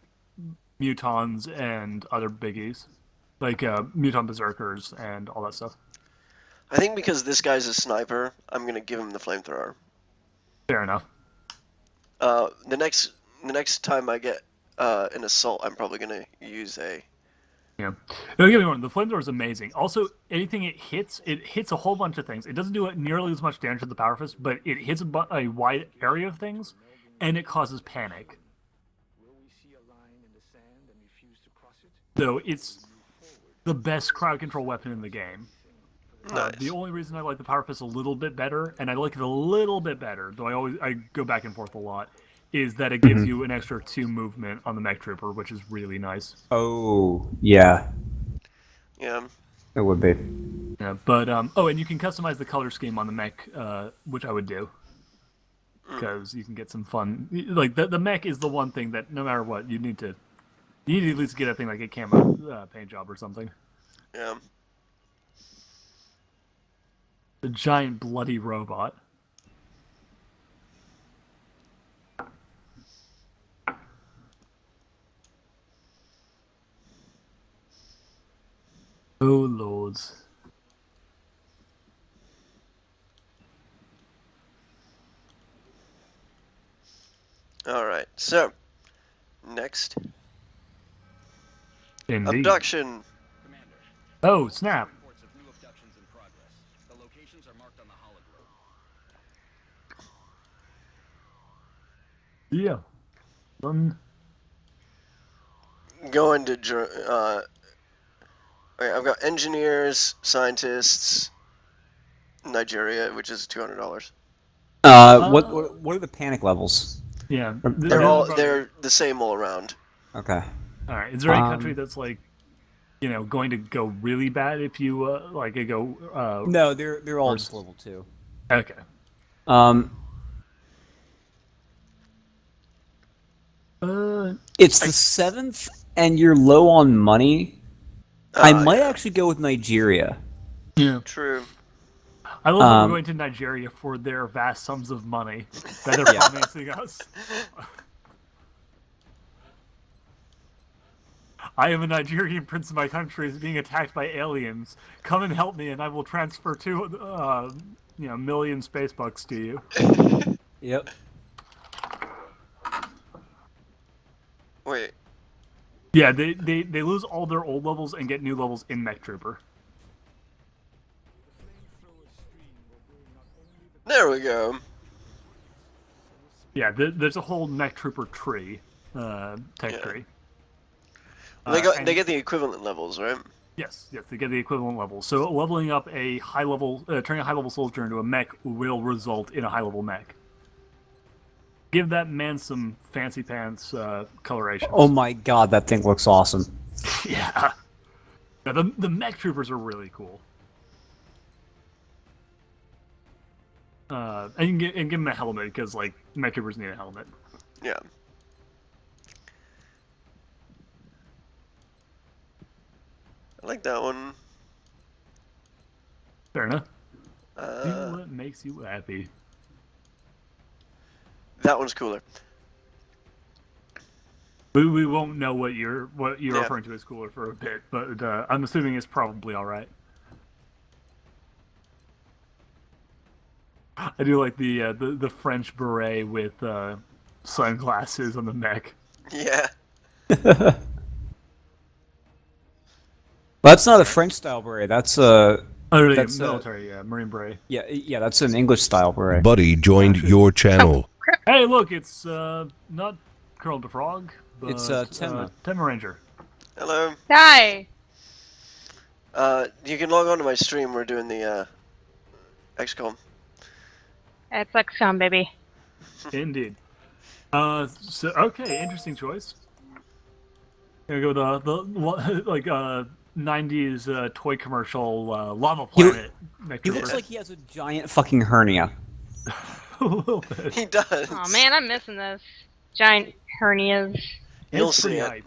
mutons and other biggies, like muton berserkers and all that stuff. I think because this guy's a sniper, I'm gonna give him the flamethrower. Fair enough. The next time I get an assault, I'm probably gonna use a. Yeah. Don't get me wrong, the flamethrower is amazing. Also, anything it hits a whole bunch of things. It doesn't do nearly as much damage as the power fist, but it hits a wide area of things, and it causes panic. Will we see a line in the sand and refuse to cross it? So it's the best crowd control weapon in the game. Nice. The only reason I like the power fist a little bit better, and I like it a little bit better, though I go back and forth a lot, is that it gives you an extra 2 movement on the mech trooper, which is really nice. Oh, yeah. Yeah. It would be. Yeah, but and you can customize the color scheme on the mech, which I would do, because you can get some fun. Like the mech is the one thing that no matter what you need to at least get a thing like a camo paint job or something. Yeah. The giant bloody robot. Oh lords. All right. So next, Indeed. abduction. Commander, Oh snap. reports of new abductions in progress. The locations are marked on the hologram. Yeah. Going to. Okay, I've got engineers, scientists, Nigeria, which is $200. What are the panic levels? Yeah. They're the same all around. Okay. All right. Is there any country that's like, going to go really bad if you like it go? No, they're all Worst. just level 2. Okay. Um, it's the 7th, and you're low on money. I might actually go with Nigeria. Yeah. True. I love that we're going to Nigeria for their vast sums of money that they're promising us. I am a Nigerian prince of my country is being attacked by aliens. Come and help me, and I will transfer million space bucks to you. Yep. Wait. Yeah, they lose all their old levels and get new levels in Mech Trooper. There we go. Yeah, there's a whole Mech Trooper tree, tech tree. They get the equivalent levels, right? Yes, they get the equivalent levels. So leveling up a high level, turning a high level soldier into a mech will result in a high level mech. Give that man some fancy pants colorations. Oh my god, that thing looks awesome. Yeah. The mech troopers are really cool. And give them a helmet because like mech troopers need a helmet. Yeah. I like that one. Fair enough. Do what makes you happy. That one's cooler. We won't know what you're referring to as cooler for a bit, but I'm assuming it's probably all right. I do like the French beret with sunglasses on the mech. Yeah. That's not a French style beret. That's that's military, Marine beret. Yeah, that's an English style beret. Buddy joined your channel. Hey, look, it's not Colonel DeFrog, but It's Tenma. Tenma Ranger. Hello. Hi. You can log on to my stream. We're doing the Xcom. It's Xcom, baby. Indeed. So okay, interesting choice. Gonna go with the like 90s toy commercial Lava Planet. He looks like he has a giant fucking hernia. A little bit. He does. Oh man, I'm missing this. Giant hernias. You'll It's pretty see it. hype.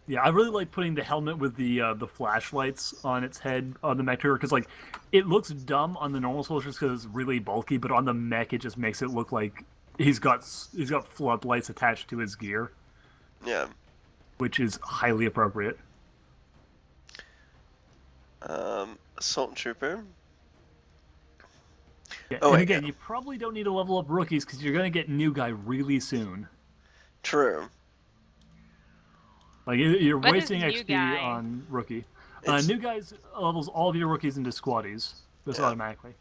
Yeah, I really like putting the helmet with the flashlights on its head on the mech because like it looks dumb on the normal soldiers because it's really bulky, but on the mech it just makes it look like he's got floodlights attached to his gear, Yeah. which is highly appropriate. Assault Trooper. Yeah, Oh, and wait, again, yeah. you probably don't need to level up rookies because you're gonna get new guy really soon. True. Like you're What is wasting new XP guy? on rookie. It's- New guys levels all of your rookies into squaddies. Just Yeah. automatically.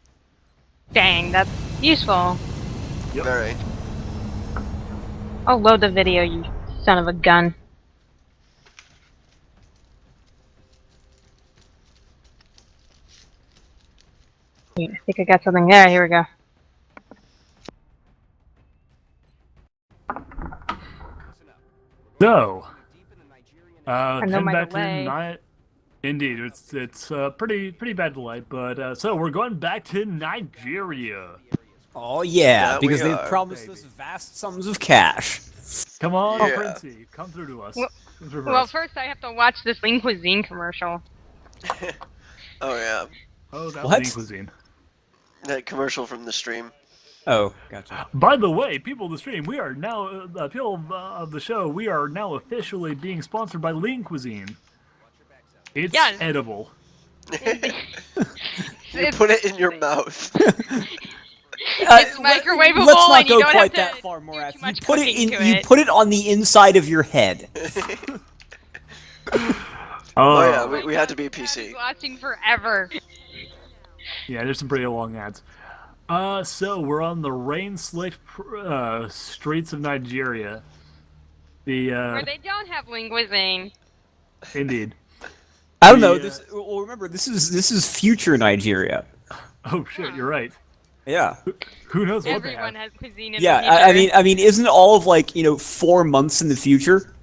Dang, that's useful. Yep. Very. I'll load the video, you son of a gun. Wait, I think I got something there. Here we go. So, know heading my back delay. to night. Indeed, it's pretty bad delay, but so we're going back to Nigeria. Oh yeah, That because we they've are, promised baby. us vast sums of cash. Come on, Yeah. Princey, come through to us. Well- Come through for Well, us. first I have to watch this Lean Cuisine commercial. Oh yeah. Oh, that What? lean cuisine. That commercial from the stream. Oh, gotcha. By the way, people of the stream, we are now people of the show. We are now officially being sponsored by Lean Cuisine. It's Yeah. edible. You put it in your mouth. It's microwavable Let's not and you go don't quite have that to far, do Morath. too You much put it cooking in. to You it. put it on the inside of your head. Oh yeah, we had to be PC. Watching forever. Yeah, there's some pretty long ads. So we're on the rain-slicked streets of Nigeria. Where they don't have Lean Cuisine. Indeed. I don't know. The, Well, remember, this is future Nigeria. Oh shit, you're right. Yeah. Who knows what they Everyone have? has cuisine in Yeah, the future. I mean, isn't all of like 4 months in the future?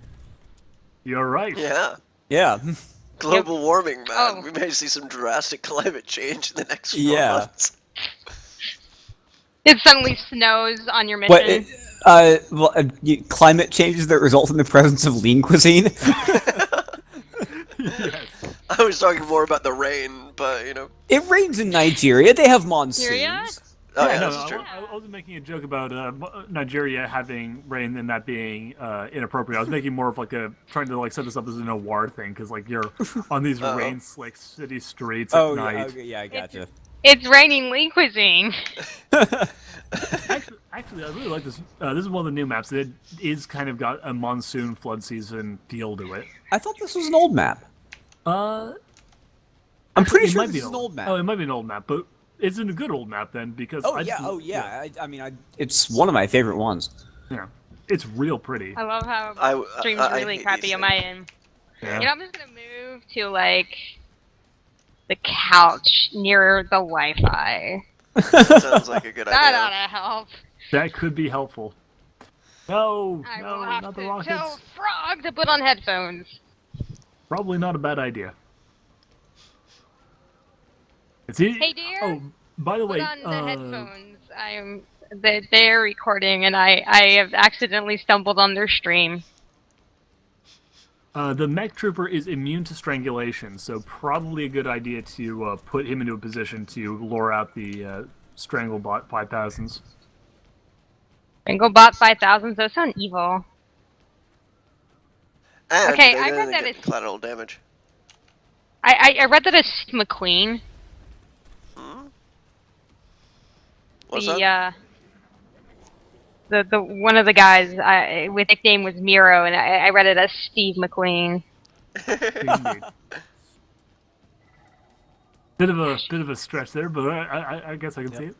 You're right. Yeah. Yeah, Global warming, man. Oh. We may see some drastic climate change in the next 4 Yeah. months. It suddenly snows on your but mission. climate changes that result in the presence of lean cuisine. Yes. I was talking more about the rain, but It rains in Nigeria. They have Syria? monsoons. Oh Yeah, yeah, no, that's true. I wasn't making a joke about Nigeria having rain and that being inappropriate. I was making more of like trying to like set this up as an award thing because like you're on these Uh-oh. rain-slick city streets at Oh, night. yeah, okay, yeah, I gotcha. It's raining lean cuisine. Actually, I really like this. This is one of the new maps. It is kind of got a monsoon flood season feel to it. I thought this was an old map. I'm pretty it sure might this be is an old map. Oh, it might be an old map, but it's a good old map then because. Oh yeah. I mean, it's one of my favorite ones. Yeah, it's real pretty. I love how I stream's I really hate crappy these on my end. Yeah. You know, I'm just gonna move to like the couch near the Wi-Fi. That sounds like a good That idea. ought to help. That could be helpful. No, I no, will have not to the rockets. tell Frog to put on headphones. Probably not a bad idea. It's easy. Hey, dear. Oh, by the Put way, on the headphones. They're recording, and I have accidentally stumbled on their stream. the mech trooper is immune to strangulation, so probably a good idea to put him into a position to lure out the Stranglebot 5000s. Bot 5000s, those sound evil. And Okay, they I then read that get it's- collateral damage. I read that it's McQueen. What's the that? the one of the guys with nickname was Miro, and I read it as Steve McQueen. Indeed. Bit of a stretch there, but I guess I can see it.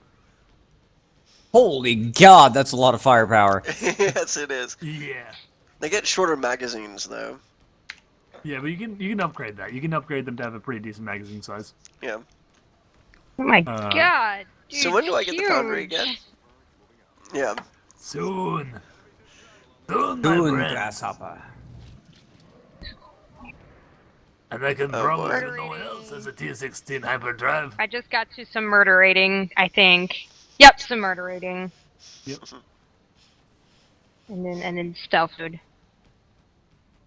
Holy God, that's a lot of firepower. Yes, it is. Yeah. They get shorter magazines though. Yeah, but you can upgrade that. You can upgrade them to have a pretty decent magazine size. Yeah. Oh my Uh, god! Dude, So when do I get the foundry huge. again? Yeah. Soon. Soon, my Doing friend. grasshopper. And I can Oh, promise boy. that no one else has a T16 hyperdrive. I just got to some murder rating, I think. Yep, some murder rating. Yep. And then stealth food.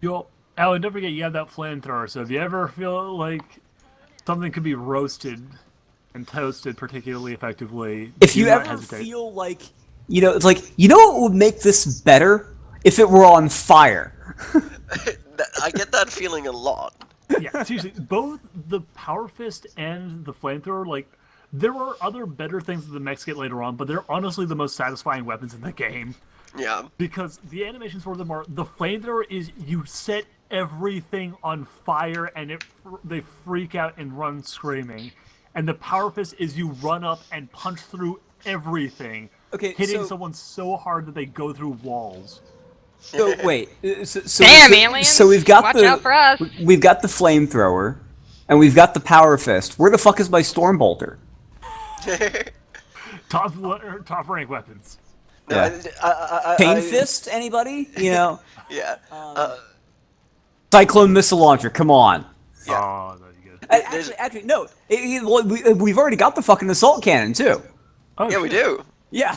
Yo, Alan, don't forget you have that flamethrower, so if you ever feel like something could be roasted and toasted particularly effectively, If do you not ever hesitate. feel like, it's like, what would make this better? If it were on fire. I get that feeling a lot. Yeah, seriously, both the Power Fist and the Flamethrower, like, there are other better things that the mechs get later on, but they're honestly the most satisfying weapons in the game. Yeah. Because the animations for them are, the Flamethrower is you set everything on fire and they freak out and run screaming. And the Power Fist is you run up and punch through everything, Okay, hitting so- someone so hard that they go through walls. So wait, Damn, aliens! So we've got Watch out for us. we've got the flamethrower, and we've got the power fist. Where the fuck is my stormbolter? Top rank weapons. No, Yeah. Pain fist? Anybody? Yeah. Cyclone missile launcher. Come on. Yeah. Oh, that'd be good. Actually, no. We've already got the fucking assault cannon too. Oh, Yeah, we shit. do. Yeah.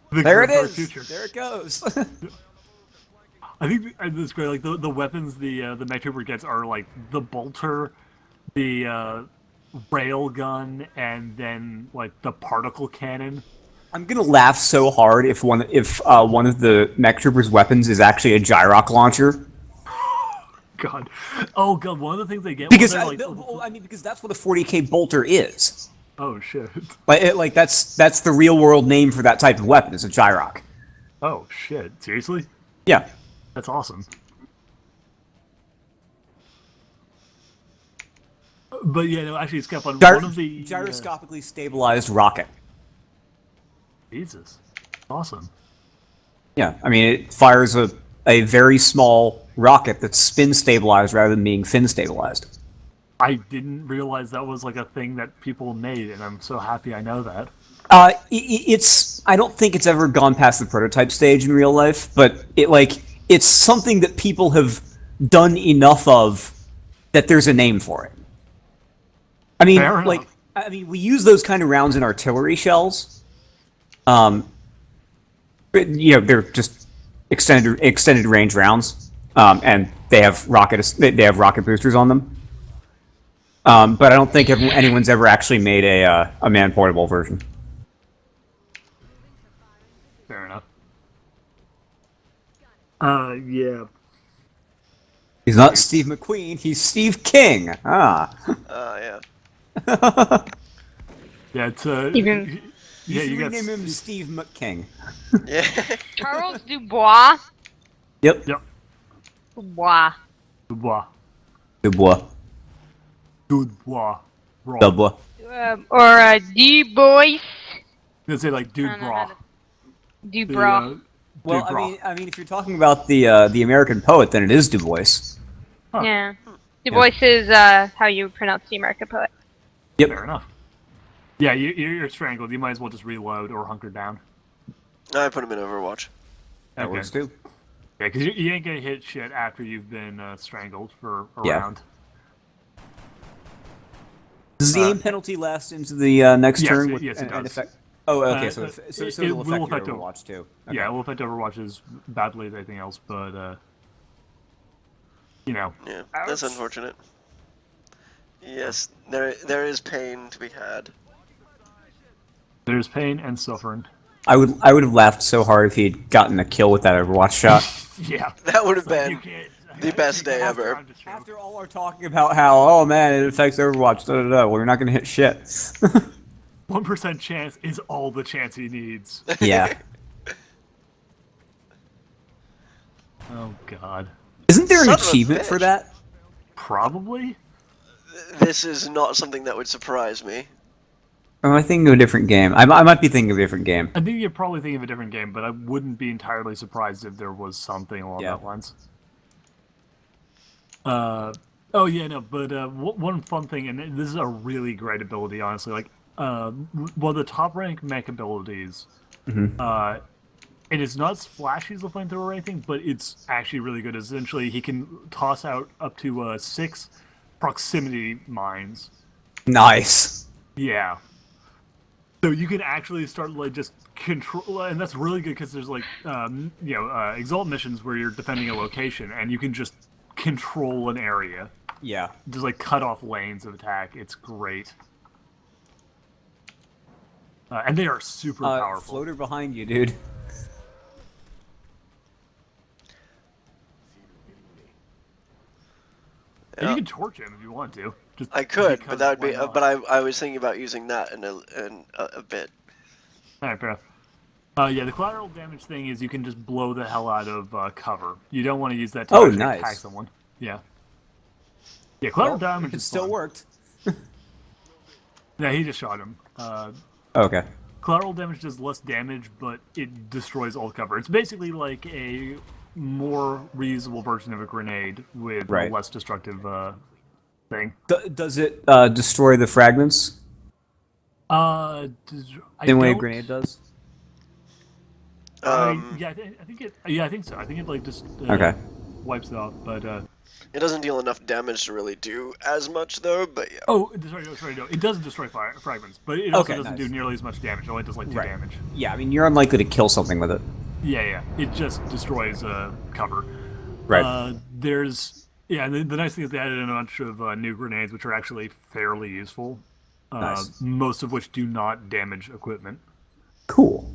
The There it Grim Dark is. Future. There it goes. I think it's great. Like the weapons the Night Trooper gets are like the bolter, the rail gun, and then like the particle cannon. I'm gonna laugh so hard if one of the mech troopers' weapons is actually a gyrock launcher. God, oh god, one of the things they get Because like, because that's what a 40k bolter is. oh shit, That's the real world name for that type of weapon. It's a gyrock. oh shit, seriously, Yeah. that's awesome. But yeah, no, actually, it's kind of fun. One of the gyroscopically stabilized rocket. Jesus, awesome. Yeah, I mean it fires a very small rocket that's spin stabilized rather than being fin stabilized. I didn't realize that was like a thing that people made, and I'm so happy I know that. It's. I don't think it's ever gone past the prototype stage in real life, but it's something that people have done enough of that there's a name for it. I mean, Fair enough. we use those kind of rounds in artillery shells. But, they're just extended range rounds, and they have rocket boosters on them. But I don't think anyone's ever actually made a man portable version. Fair enough. Yeah. He's not Steve McQueen. He's Steve King. Ah. Yeah. Yeah, it's Even yeah, You you got rename him Steve McKing. Yeah. Charles Dubois. Yep. Yep. Dubois. Dubois. Dubois. Dubois. Wrong. Dubois. Or Dubois. I'm gonna say like dude I don't know bra. how to- Dubras. Well, Dude bra. I mean, if you're talking about the American poet, then it is Du Bois. Huh. Yeah. Dubois is how you pronounce the American poet. Yep. Fair enough. Yeah, you're strangled. You might as well just reload or hunker down. I put him in Overwatch. That works too. Yeah, because you ain't gonna hit shit after you've been strangled for a Yeah. round. Does the aim penalty last into the next Yes, turn? yes, it does. Effect? Oh, okay. So it it'll will affect affect your Overwatch too. Okay. Yeah, it will affect Overwatch as badly as anything else, but Yeah, that's unfortunate. Yes, there is pain to be had. there's pain and suffering. I would have laughed so hard if he'd gotten a kill with that Overwatch shot. Yeah, That would have It's like, been you can't- the best day After ever. I'm just joking. After all our talking about how, oh man, it affects Overwatch, well, we're not gonna hit shit. 1% chance is all the chance he needs. Yeah. Oh god. Isn't there an Son of a achievement for bitch. that? Probably. This is not something that would surprise me. Or am I thinking of a different game? I might be thinking of a different game. I think you're probably thinking of a different game, but I wouldn't be entirely surprised if there was something along Yeah. that lines. Oh yeah, no, but one fun thing, and this is a really great ability, honestly. Like, one of the top rank mech abilities, and it's not as flashy as the flamethrower or anything, but it's actually really good. Essentially, he can toss out up to 6 proximity mines. Nice. Yeah. So you can actually start like just control, and that's really good because there's like exalt missions where you're defending a location, and you can just control an area, Yeah. just like cut off lanes of attack. It's great, and they are super powerful. Floater behind you, dude. And you can torch him if you want to. Just I could, because but that would be. why not? But I was thinking about using that in a bit. Alright, fair enough. Yeah, the collateral damage thing is you can just blow the hell out of cover. You don't want to use that to Oh, actually nice. attack someone. Yeah. Yeah, collateral damage It is still fun. worked. Yeah, he just shot him. Okay. Collateral damage does less damage, but it destroys all cover. It's basically like a more reusable version of a grenade with Right. a less destructive thing. Does it destroy the fragments? I Same way a don't- grenade does? Yeah, I think it. Yeah, I think so. I think it like just Okay. wipes it off. But It doesn't deal enough damage to really do as much, though. But yeah. sorry, no. It does destroy fragments, but it also Okay, doesn't nice. do nearly as much damage. It only does like 2 Right. damage. Yeah, I mean, you're unlikely to kill something with it. Yeah. It just destroys cover. Right. The nice thing is they added in a bunch of new grenades, which are actually fairly useful. Nice. Most of which do not damage equipment. Cool.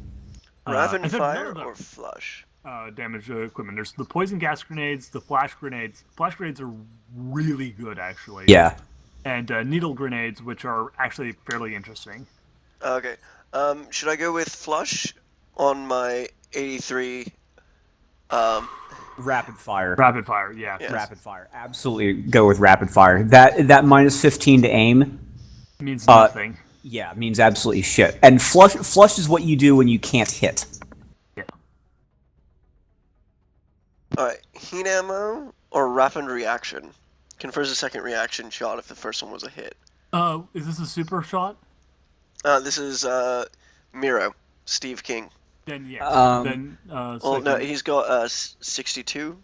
Rapid in fact, fire none of them- or flush. Damage equipment. There's the poison gas grenades, the flash grenades. Flash grenades are really good, actually. Yeah. And needle grenades, which are actually fairly interesting. Okay. Should I go with flush on my 83? Rapid fire. Rapid fire, yeah. Yeah. Rapid fire. Absolutely go with rapid fire. That minus 15 to aim, Means nothing. yeah, means absolutely shit. And flush is what you do when you can't hit. Yeah. All right. Heat ammo or rapid reaction? Confers a second reaction shot if the first one was a hit. Is this a super shot? This is Miro, Steve King. Then yes. Um, Well, Second. no, he's got 62,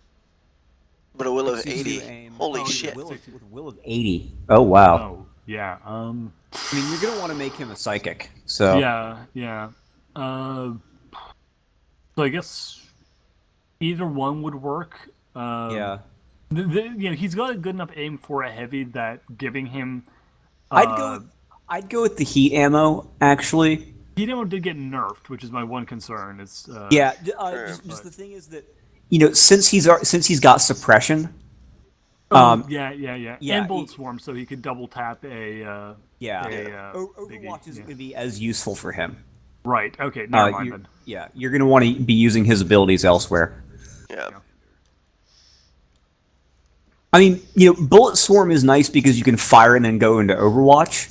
but a will of 62 80. aim. Holy Oh, yeah, shit! With a will of 80. Oh wow. Oh, yeah. I mean, you're gonna want to make him a psychic. So Yeah. So I guess either one would work. yeah. He's got a good enough aim for a heavy that giving him. I'd go with the heat ammo actually. Heat ammo did get nerfed, which is my one concern. It's Yeah. Just the thing is that since he's got suppression. Yeah. yeah, And bullet swarm, so he could double tap a. Overwatch isn't going to be as useful for him. Right. Okay. Never mind then. Yeah, you're going to want to be using his abilities elsewhere. Yeah. I mean, bullet swarm is nice because you can fire and then go into Overwatch.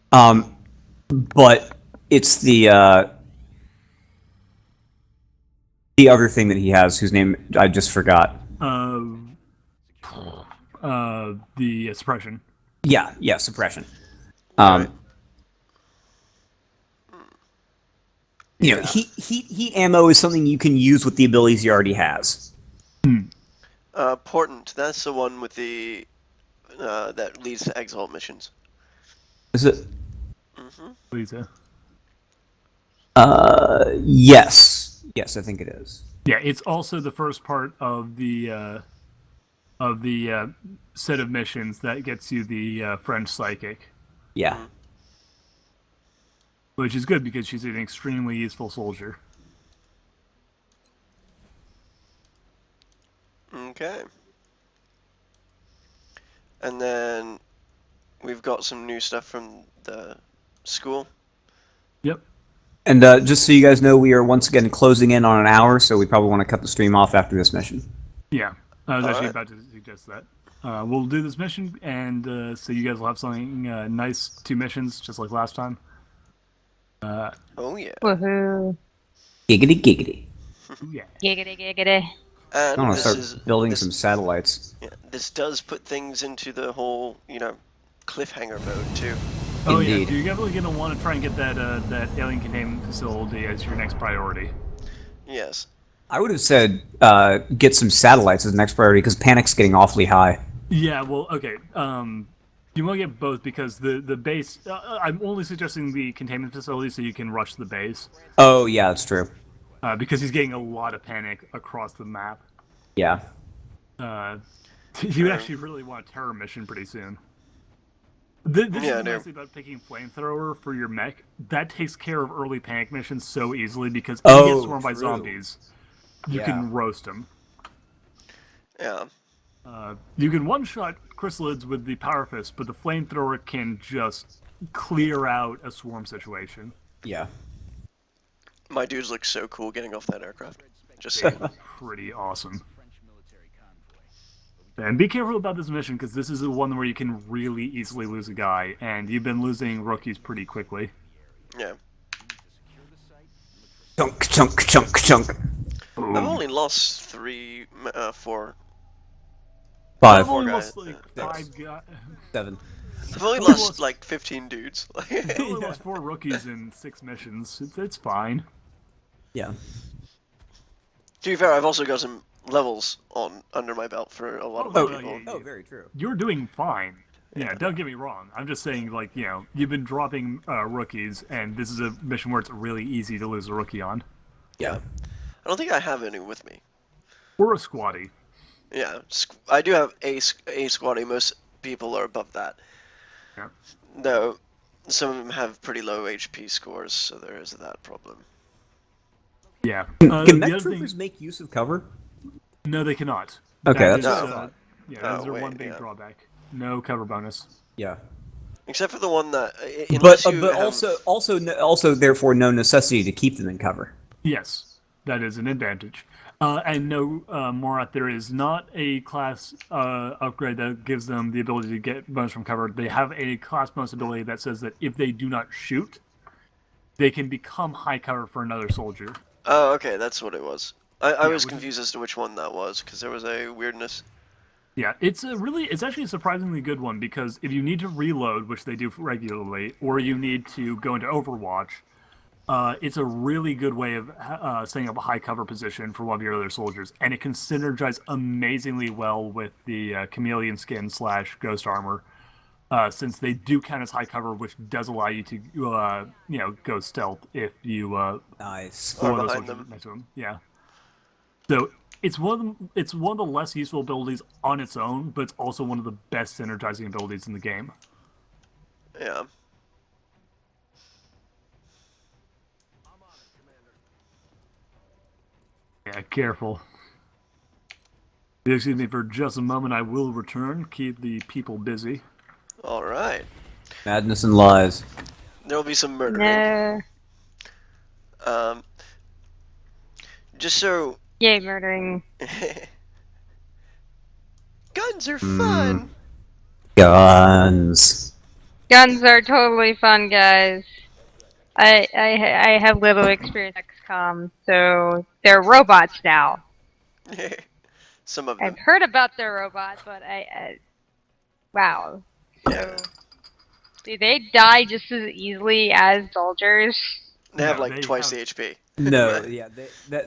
But it's the other thing that he has, whose name I just forgot. The suppression. Yeah, suppression. Right. Heat ammo is something you can use with the abilities he already has. Portent. That's the one with the that leads to exalt missions. Is it? Lisa. Yes, I think it is. Yeah, it's also the first part of the set of missions that gets you the French psychic, Yeah. which is good because she's an extremely useful soldier. Okay. And then we've got some new stuff from the school. Yep. And just so you guys know, we are once again closing in on an hour, so we probably want to cut the stream off after this mission. Yeah, I was actually Alright. about to suggest that. We'll do this mission, and so you guys will have something nice, 2 missions, just like last time. Oh yeah. Woohoo! Giggity giggity. Yeah. Giggity giggity. And I want to this start is building this, some satellites. Yeah, this does put things into the whole, cliffhanger mode too. Oh yeah, Indeed. you're definitely gonna want to try and get that alien containment facility as your next priority. Yes. I would have said get some satellites as the next priority because panic's getting awfully high. Yeah, well, okay. You want to get both because the base. I'm only suggesting the containment facility so you can rush the base. Oh yeah, that's true. Because he's getting a lot of panic across the map. Yeah. You would actually really want a terror mission pretty soon. This Yeah, I is the do. nice thing about picking flamethrower for your mech. That takes care of early panic missions so easily because if Oh, you get swarmed by true. zombies, you Yeah. can roast them. Yeah. You can one-shot chrysalids with the power fist, but the flamethrower can just clear out a swarm situation. Yeah. My dudes look so cool getting off that aircraft. Just They saying. look pretty awesome. And be careful about this mission because this is the one where you can really easily lose a guy, and you've been losing rookies pretty quickly. Yeah. Chunk, chunk, chunk, chunk. I've only lost 4. Five. I've only Four lost guys, like yeah. 5 guys. 7. I've only I've only lost lost- like 15 dudes. I've only lost 4 rookies in 6 missions. It's fine. Yeah. To be fair, I've also got some levels under my belt for a lot of Oh, my yeah, people. yeah. Oh, very true. You're doing fine. Yeah, don't get me wrong. I'm just saying, like, you've been dropping rookies, and this is a mission where it's really easy to lose a rookie on. Yeah. I don't think I have any with me. Or a squatty. Yeah, I do have a squatty. Most people are above that. Yeah. Though some of them have pretty low HP scores, so there is that problem. Yeah. Can The mech other troopers thing, make use of cover? no, they cannot. Okay, That that's is, what I thought. Yeah, that's Oh, their wait, one big yeah. drawback. No cover bonus. Yeah. Except for the one that, But unless you have, also therefore no necessity to keep them in cover. Yes, that is an advantage. And no, Morat, there is not a class upgrade that gives them the ability to get bonus from cover. They have a class bonus ability that says that if they do not shoot, they can become high cover for another soldier. Oh, okay, that's what it was. I Yeah, was which is- confused as to which one that was because there was a weirdness. Yeah, it's actually a surprisingly good one because if you need to reload, which they do regularly, or you need to go into Overwatch, it's a really good way of setting up a high cover position for one of your other soldiers, and it can synergize amazingly well with the chameleon skin slash ghost armor, since they do count as high cover, which does allow you to go stealth if you Nice. put Or one of those behind soldiers them. next to them. Yeah. So it's one of the less useful abilities on its own, but it's also one of the best synergizing abilities in the game. Yeah. Yeah, careful. Excuse me for just a moment. I will return. Keep the people busy. All right. Madness and lies. There will be some murdering. No. Um, just so Yay, murdering. guns are fun. Guns. Guns are totally fun, guys. I have little experience with Xcom, so they're robots now. Some of I've them. heard about their robots, but wow. Yeah. So do they die just as easily as soldiers? They have No, like they twice have the HP. No,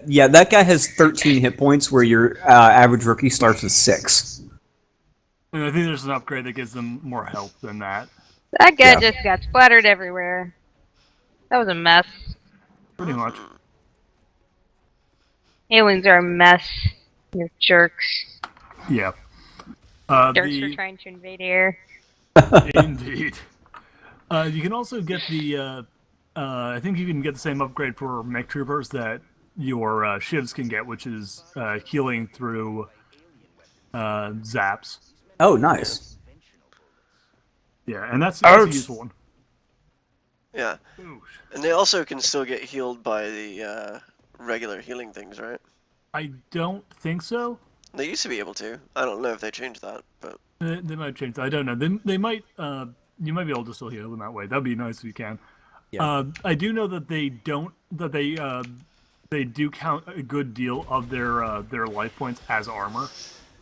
yeah, that guy has 13 hit points, where your average rookie starts with 6. And I think there's an upgrade that gives them more health than that. That guy Yeah. just got splattered everywhere. That was a mess. Pretty much. Mhm. Aliens are a mess. You're jerks. Yeah. Jerks for The trying to invade here. Indeed. You can also get I think you can get the same upgrade for mech troopers that your shivs can get, which is healing through zaps. Oh, Yeah. nice. Yeah, and that's a useful one. Yeah. Ooh. And they also can still get healed by the regular healing things, right? I don't think so. They used to be able to. I don't know if they changed that, but They might change that. I don't know. They might. You might be able to still heal them that way. That'd be nice if you can. Yeah. I do know that they don't. That they do count a good deal of their life points as armor.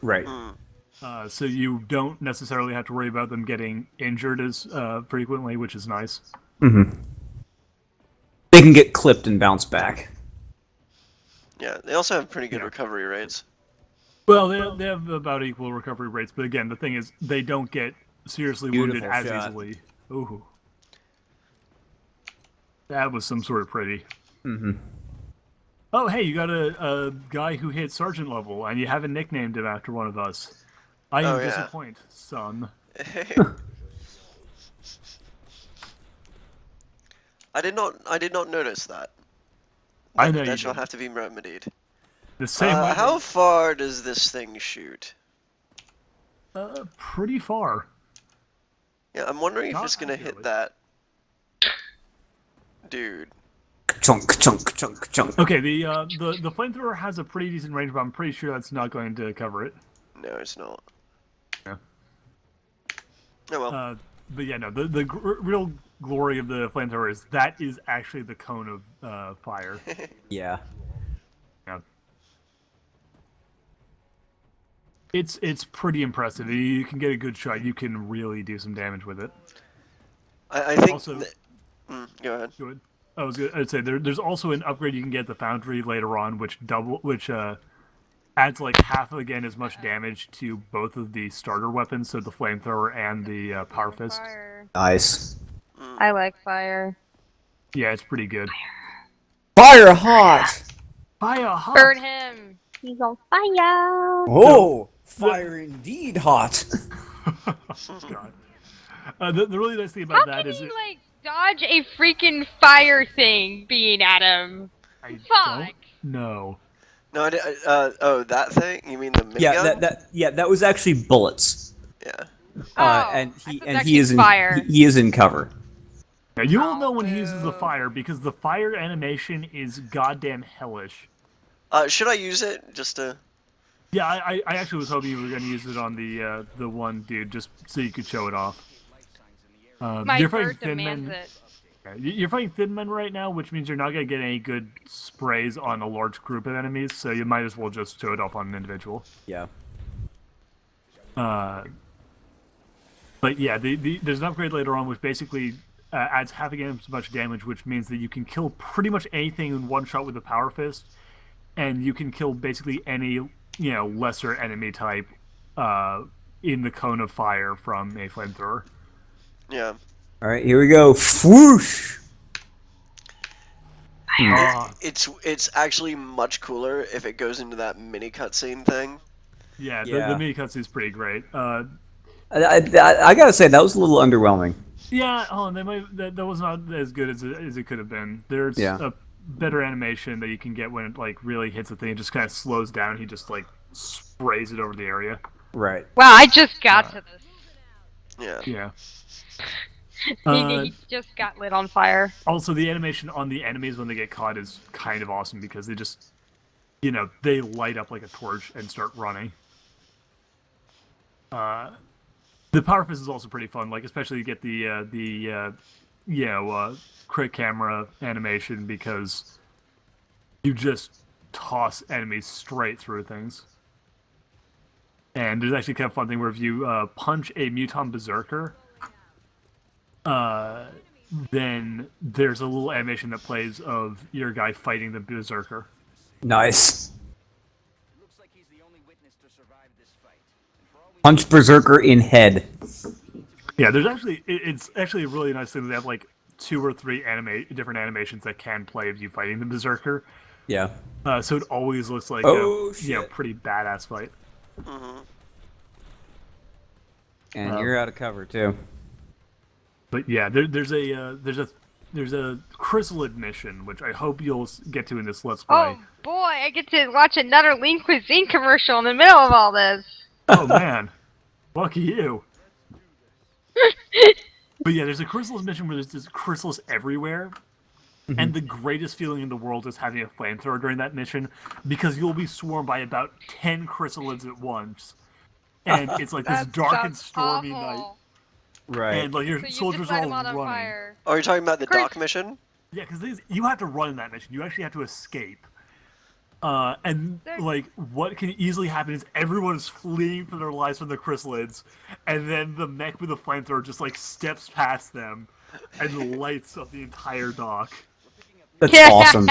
Right. mm, So you don't necessarily have to worry about them getting injured as frequently, which is nice. They can get clipped and bounce back. yeah. They also have pretty good Yeah. recovery rates. Well, they have about equal recovery rates, but again, the thing is, they don't get seriously wounded Beautiful as shot. easily. Ooh, that was some sort of pretty. Oh, hey, you got a guy who hit sergeant level, and you haven't nicknamed him after one of us. I Oh am yeah. disappointed, son. I did not notice that. I know you That shall did. have to be remedied. The same way. How far does this thing shoot? Pretty far. Yeah, I'm wondering if Not it's gonna hit accurately. that dude. Chunk, chunk, chunk, chunk. Okay, the flamethrower has a pretty decent range, but I'm pretty sure that's not going to cover it. No, it's not. Yeah. Oh well. But yeah, no. The real glory of the flamethrower is that is actually the cone of fire. Yeah. Yeah. It's pretty impressive. You can get a good shot. You can really do some damage with it. I think. Also, Go ahead. good. I'd say there's also an upgrade you can get at the foundry later on, which adds like half again as much damage to both of the starter weapons, so the flamethrower and the power fist. Fire. Nice. I like fire. Yeah, it's pretty good. Fire hot. Fire hot. Burn him! He's on fire! Oh, fire indeed hot. God. The really nice thing about How that can is he, like, dodge a freaking fire thing being at him? I Fuck! don't know. No, oh, that thing? You mean the Yeah, minigun? that was actually bullets. Yeah. And I he thought and that he is in fire. he is in cover. Now, you will know when he boo. uses the fire because the fire animation is goddamn hellish. Should I use it just to? Yeah, I actually was hoping you were going to use it on the one dude just so you could show it off. My You're fighting bird thin demands men. it. You're fighting thin men right now, which means you're not going to get any good sprays on a large group of enemies. So you might as well just show it off on an individual. Yeah. But yeah, there's an upgrade later on which basically adds half again as much damage, which means that you can kill pretty much anything in one shot with the power fist, and you can kill basically any lesser enemy type in the cone of fire from a flamethrower. Yeah. All right, here we go. Whoosh! It's actually much cooler if it goes into that mini cutscene thing. Yeah, the Yeah. mini cutscene is pretty great. I gotta say that was a little underwhelming. Yeah, that was not as good as it could have been. There's Yeah. a better animation that you can get when it like really hits the thing. It just kind of slows down. He just like sprays it over the area. Right. Wow, I just got to this. Yeah. Yeah. He just got lit on fire. Also, the animation on the enemies when they get caught is kind of awesome because they just, they light up like a torch and start running. The power fist is also pretty fun, like especially you get the quick camera animation because you just toss enemies straight through things. And there's actually kind of fun thing where if you punch a mutant berserker, then there's a little animation that plays of your guy fighting the berserker. Nice. Looks like he's the only witness to survive this fight. And for all we Punch Berserker in head. Yeah, it's actually a really nice thing that they have like 2 or 3 different animations that can play of you fighting the berserker. Yeah. So it always looks like shit. pretty badass fight. Mm-hmm. And you're out of cover too. But yeah, there's a chrysalid mission which I hope you'll get to in this let's play. Oh boy, I get to watch another Lean Cuisine commercial in the middle of all this. Oh man, lucky you. But yeah, there's a chrysalis mission where there's just chrysalis everywhere. And the greatest feeling in the world is having a flamethrower during that mission because you'll be swarmed by about 10 chrysalids at once. And it's like this That dark and sounds stormy awful. night. Right. And like your So you soldiers just are light all him on running. fire. Oh, you're talking about the Chris- dock mission? Yeah, because you have to run in that mission. You actually have to escape. And like what can easily happen is everyone is fleeing for their lives from the chrysalids, and then the mech with the flamethrower just like steps past them and lights up the entire dock. That's awesome.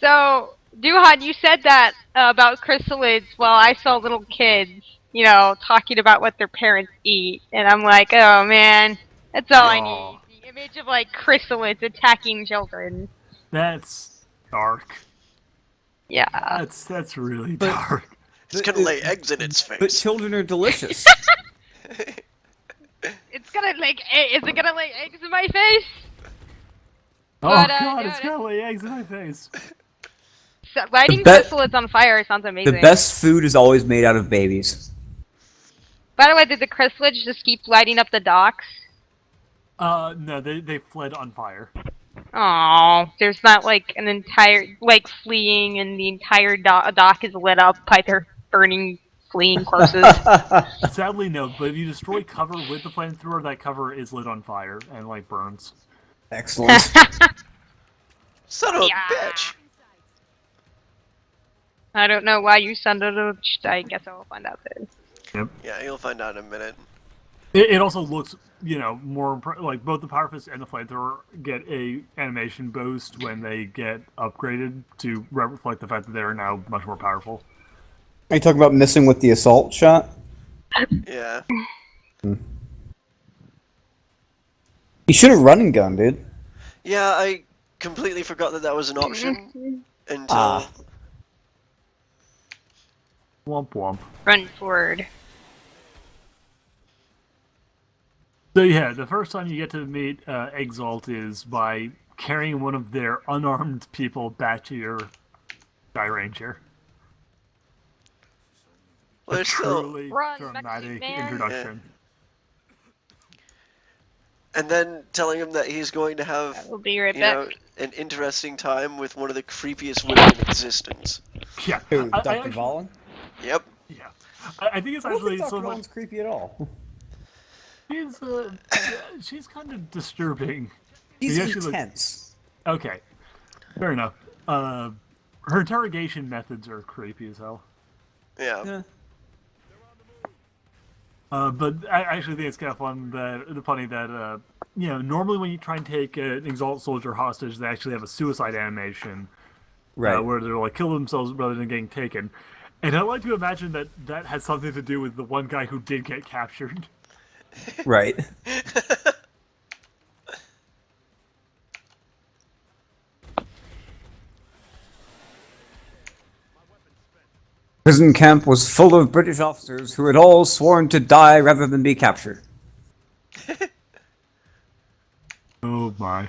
So, Duhan, you said that about chrysalids while I saw little kids, talking about what their parents eat. And I'm like, oh man, that's all I need. The image of like chrysalids attacking children. That's dark. Yeah. That's really dark. It's gonna lay eggs in its face. But children are delicious. Is it gonna lay eggs in my face? Oh But, god, no, it's gonna lay eggs in my face. So, lighting The be- chrysalids on fire sounds amazing. The best food is always made out of babies. By the way, did the chrysalids just keep lighting up the docks? No, they fled on fire. Oh, there's not like an entire fleeing, and the entire dock is lit up by their burning, fleeing corpses. Sadly, no. But if you destroy cover with the flamethrower, that cover is lit on fire and like burns. Excellent. Son of a Yeah. bitch! I don't know why you sounded. I guess I will find out soon. Yep. Yeah, you'll find out in a minute. It also looks, more like both the power fist and the flamethrower get a animation boost when they get upgraded to reflect the fact that they are now much more powerful. Are you talking about missing with the assault shot? Yeah. You should have run and gun, dude. Yeah, I completely forgot that was an option until... Womp womp. Run forward. So yeah, the first time you get to meet Exalt is by carrying one of their unarmed people back to your Sky Ranger. Well, A it's still... truly Run, dramatic Mexican man. introduction. And then telling him that he's going to have, We'll be right back. an interesting time with one of the creepiest women in existence. Yeah, Who, I Dr. actually- Valen? Yep. Yeah, I think it's I don't actually think so Dr. much. Valen's creepy at all. She's kind of disturbing. He's He actually intense. Okay, fair enough. Her interrogation methods are creepy as hell. Yeah. Yeah. But I actually think it's kind of funny that normally when you try and take an Exalt soldier hostage, they actually have a suicide animation Right. where they're like kill themselves rather than getting taken. And I like to imagine that that has something to do with the one guy who did get captured. Right. Prison camp was full of British officers who had all sworn to die rather than be captured. Oh my.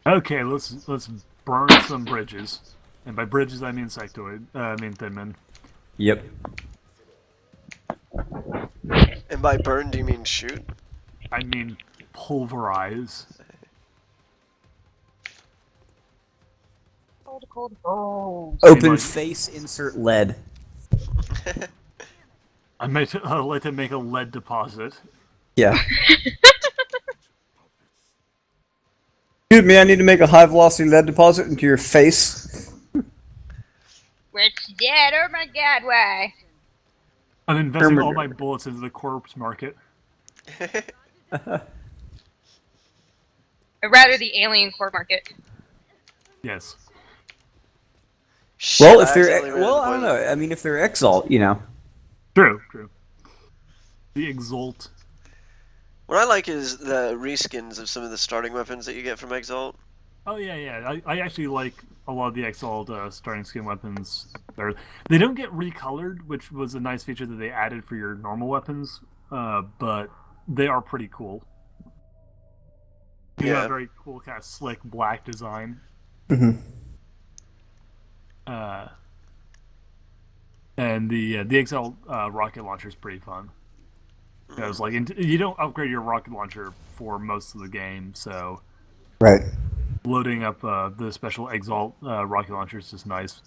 Okay, let's burn some bridges, and by bridges I mean sectoid. I mean thin men. Yep. And by burn, do you mean shoot? I mean pulverize. Open like- face, insert lead. I might like to make a lead deposit. Yeah. Excuse me, I need to make a high velocity lead deposit into your face. Which dead? Oh my god, why? I'm investing all my bullets into the corpse market. Or rather, the alien core market. Yes. Shit, Well, I if accidentally they're ran into I don't poison. know. I mean, if they're Exalt, you know. True. The Exalt. What I like is the reskins of some of the starting weapons that you get from Exalt. Oh yeah. I actually like a lot of the Exalt starting skin weapons. They don't get recolored, which was a nice feature that they added for your normal weapons. But they are pretty cool. They got Yeah. a very cool kind of slick black design. Mm-hmm. And the Exalt rocket launcher is pretty fun. It was like you don't upgrade your rocket launcher for most of the game, so Right. loading up the special Exalt rocket launcher is just nice.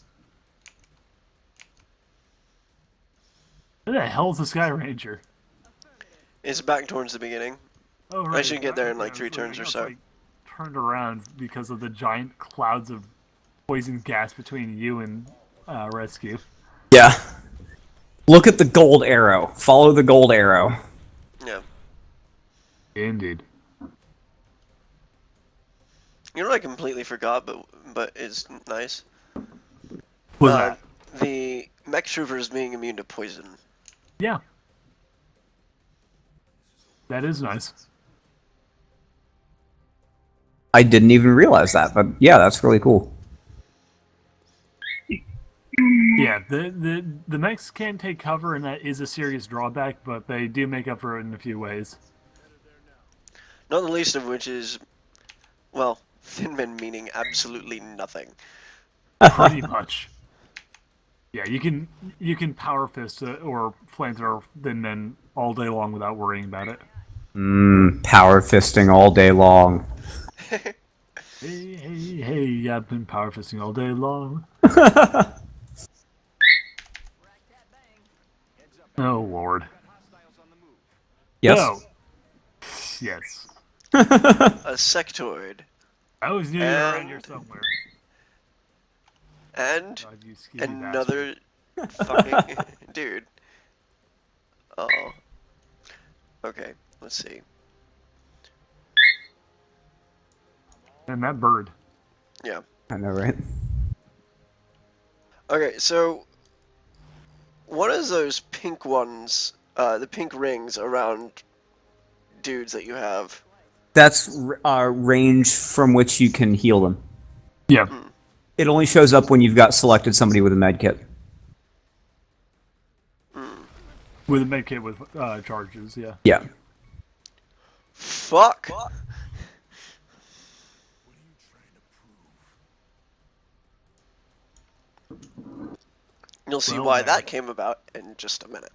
Where the hell is the Sky Ranger? It's back towards the beginning. Oh, right. I should get there in like Okay, 3 it's turns or it's so. like turned around because of the giant clouds of poison gas between you and Rescue. Yeah. Look at the gold arrow. Follow the gold arrow. Yeah. Indeed. You know what I completely forgot, but is nice? Was that? The mech troopers being immune to poison. Yeah. That is nice. I didn't even realize that, but yeah, that's really cool. Yeah, the mechs can't take cover, and that is a serious drawback, but they do make up for it in a few ways. Not the least of which is, well, thin men meaning absolutely nothing. Pretty much. Yeah, you can power fist or flamethrower thin men all day long without worrying about it. Power fisting all day long. Hey, I've been power fisting all day long. Oh, Lord. Yes. No. Yes. A sectoid. I always knew you were around here somewhere. And God, you skinny another fucking dude. Oh. Okay, let's see. bastard. And that bird. Yeah. I know, right? Okay, so what is those pink ones, the pink rings around dudes that you have? That's range from which you can heal them. Yeah. It only shows up when you've got selected somebody with a med kit. With a medkit with charges, yeah. Yeah. Fuck! You'll see Well, why then. that came about in just a minute.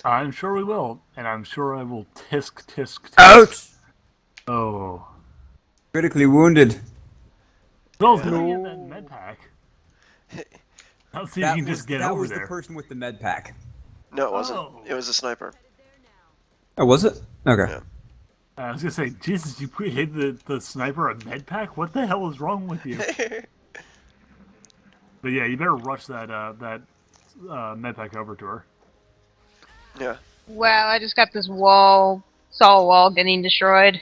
I'm sure we will, and I'm sure I will tisk. Ouch! Oh. Critically wounded. Well, good thing you have that med pack. I'll see if you can just get that over was there. the person with the med pack. No, it wasn't. Oh. It was a sniper. Oh, was it? Okay. Yeah. I was gonna say, Jesus, you hit the sniper a med pack? What the hell is wrong with you? But yeah, you better rush that med pack over to her. Yeah. Well, I just got this saw wall getting destroyed.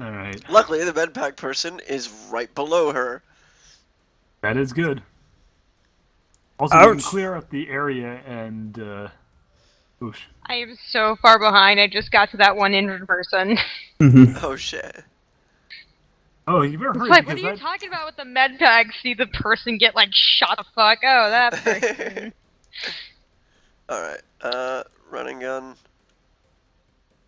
All right, Luckily, the med pack person is right below her. that is good. Also, you can Ouch. clear up the area and. Oosh. I am so far behind. I just got to that one injured person. Oh shit. Oh, you better It's hurry like, what are because you that. talking about with the med pack? See the person get like shot the fuck. Oh, that person. All right. Running gun.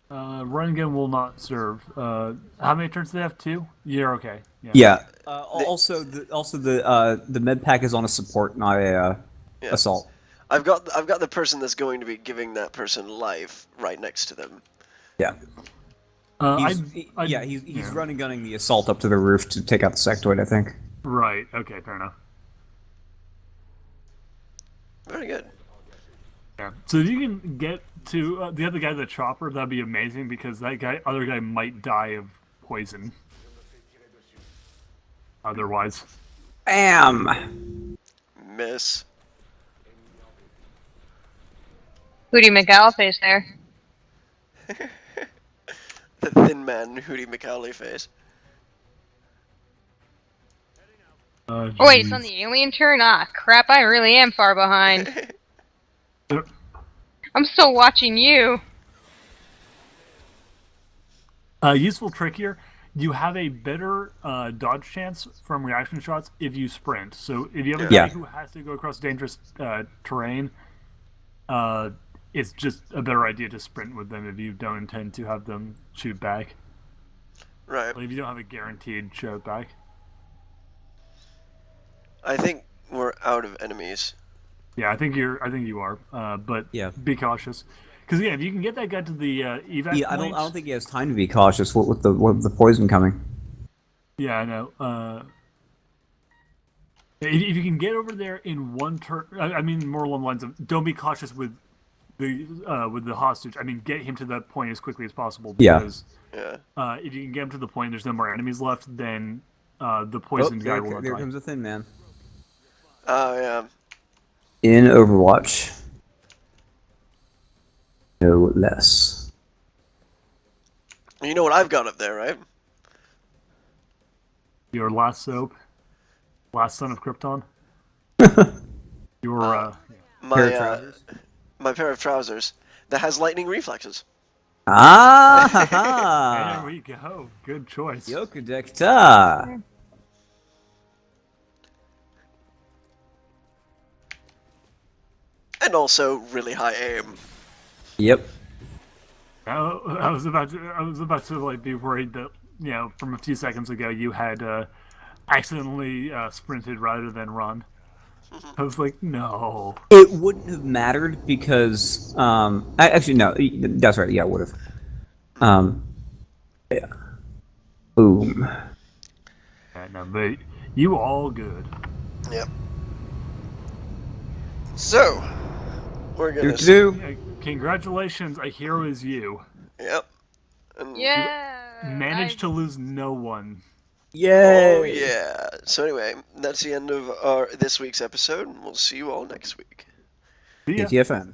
Run gun will not serve. How many turns do they have? 2? You're okay. Yeah. Yeah. The- Also the med pack is on a support, not a Yeah. assault. I've got the person that's going to be giving that person life right next to them. Yeah. He's yeah. running gunning the assault up to the roof to take out the sectoid, I think. Right. Okay. Fair enough. Very good. Yeah. So if you can get to the other guy, the chopper, that'd be amazing because that other guy might die of poison. Otherwise. Bam! Miss. Hootie McAlliface there. The thin man, Hootie McCowley face. Oh wait, it's on the alien turn? Ah, crap, I really am far behind. I'm still watching you. Useful trick here. You have a better dodge chance from reaction shots if you sprint. So if you have a guy Yeah. who has to go across dangerous terrain, it's just a better idea to sprint with them if you don't intend to have them shoot back. Right. Like if you don't have a guaranteed shoot back. I think we're out of enemies. Yeah, I think you are. But Yeah. be cautious. Because yeah, if you can get that guy to the evac Yeah, I points, don't think he has time to be cautious with the poison coming. Yeah, I know. If you can get over there in one turn, I mean more along the lines of don't be cautious with the hostage. I mean, get him to that point as quickly as possible because Yeah. if you can get him to the point, there's no more enemies left. Then the Oh, poisoned guy will not there die. comes a thin man. Oh yeah. In Overwatch. No less. You know what I've got up there, right? Your last soap, last son of Krypton. Your My Pair of trousers. my pair of trousers that has lightning reflexes. Ah ha there ha! we go. Good choice. Yokudekta! And also really high aim. Yep. I was about to like be worried that from a few seconds ago you had accidentally sprinted rather than run. I was like, no. It wouldn't have mattered because actually no, that's right. Yeah, it would have. Yeah. Boom. Yeah, no, but you all good. Yep. So we're gonna. Yeah, congratulations, a hero is you. Yep. And Yeah. Managed to lose no one. Yay! Oh yeah. So anyway, that's the end of our this week's episode, and we'll see you all next week. See ya. ATFN.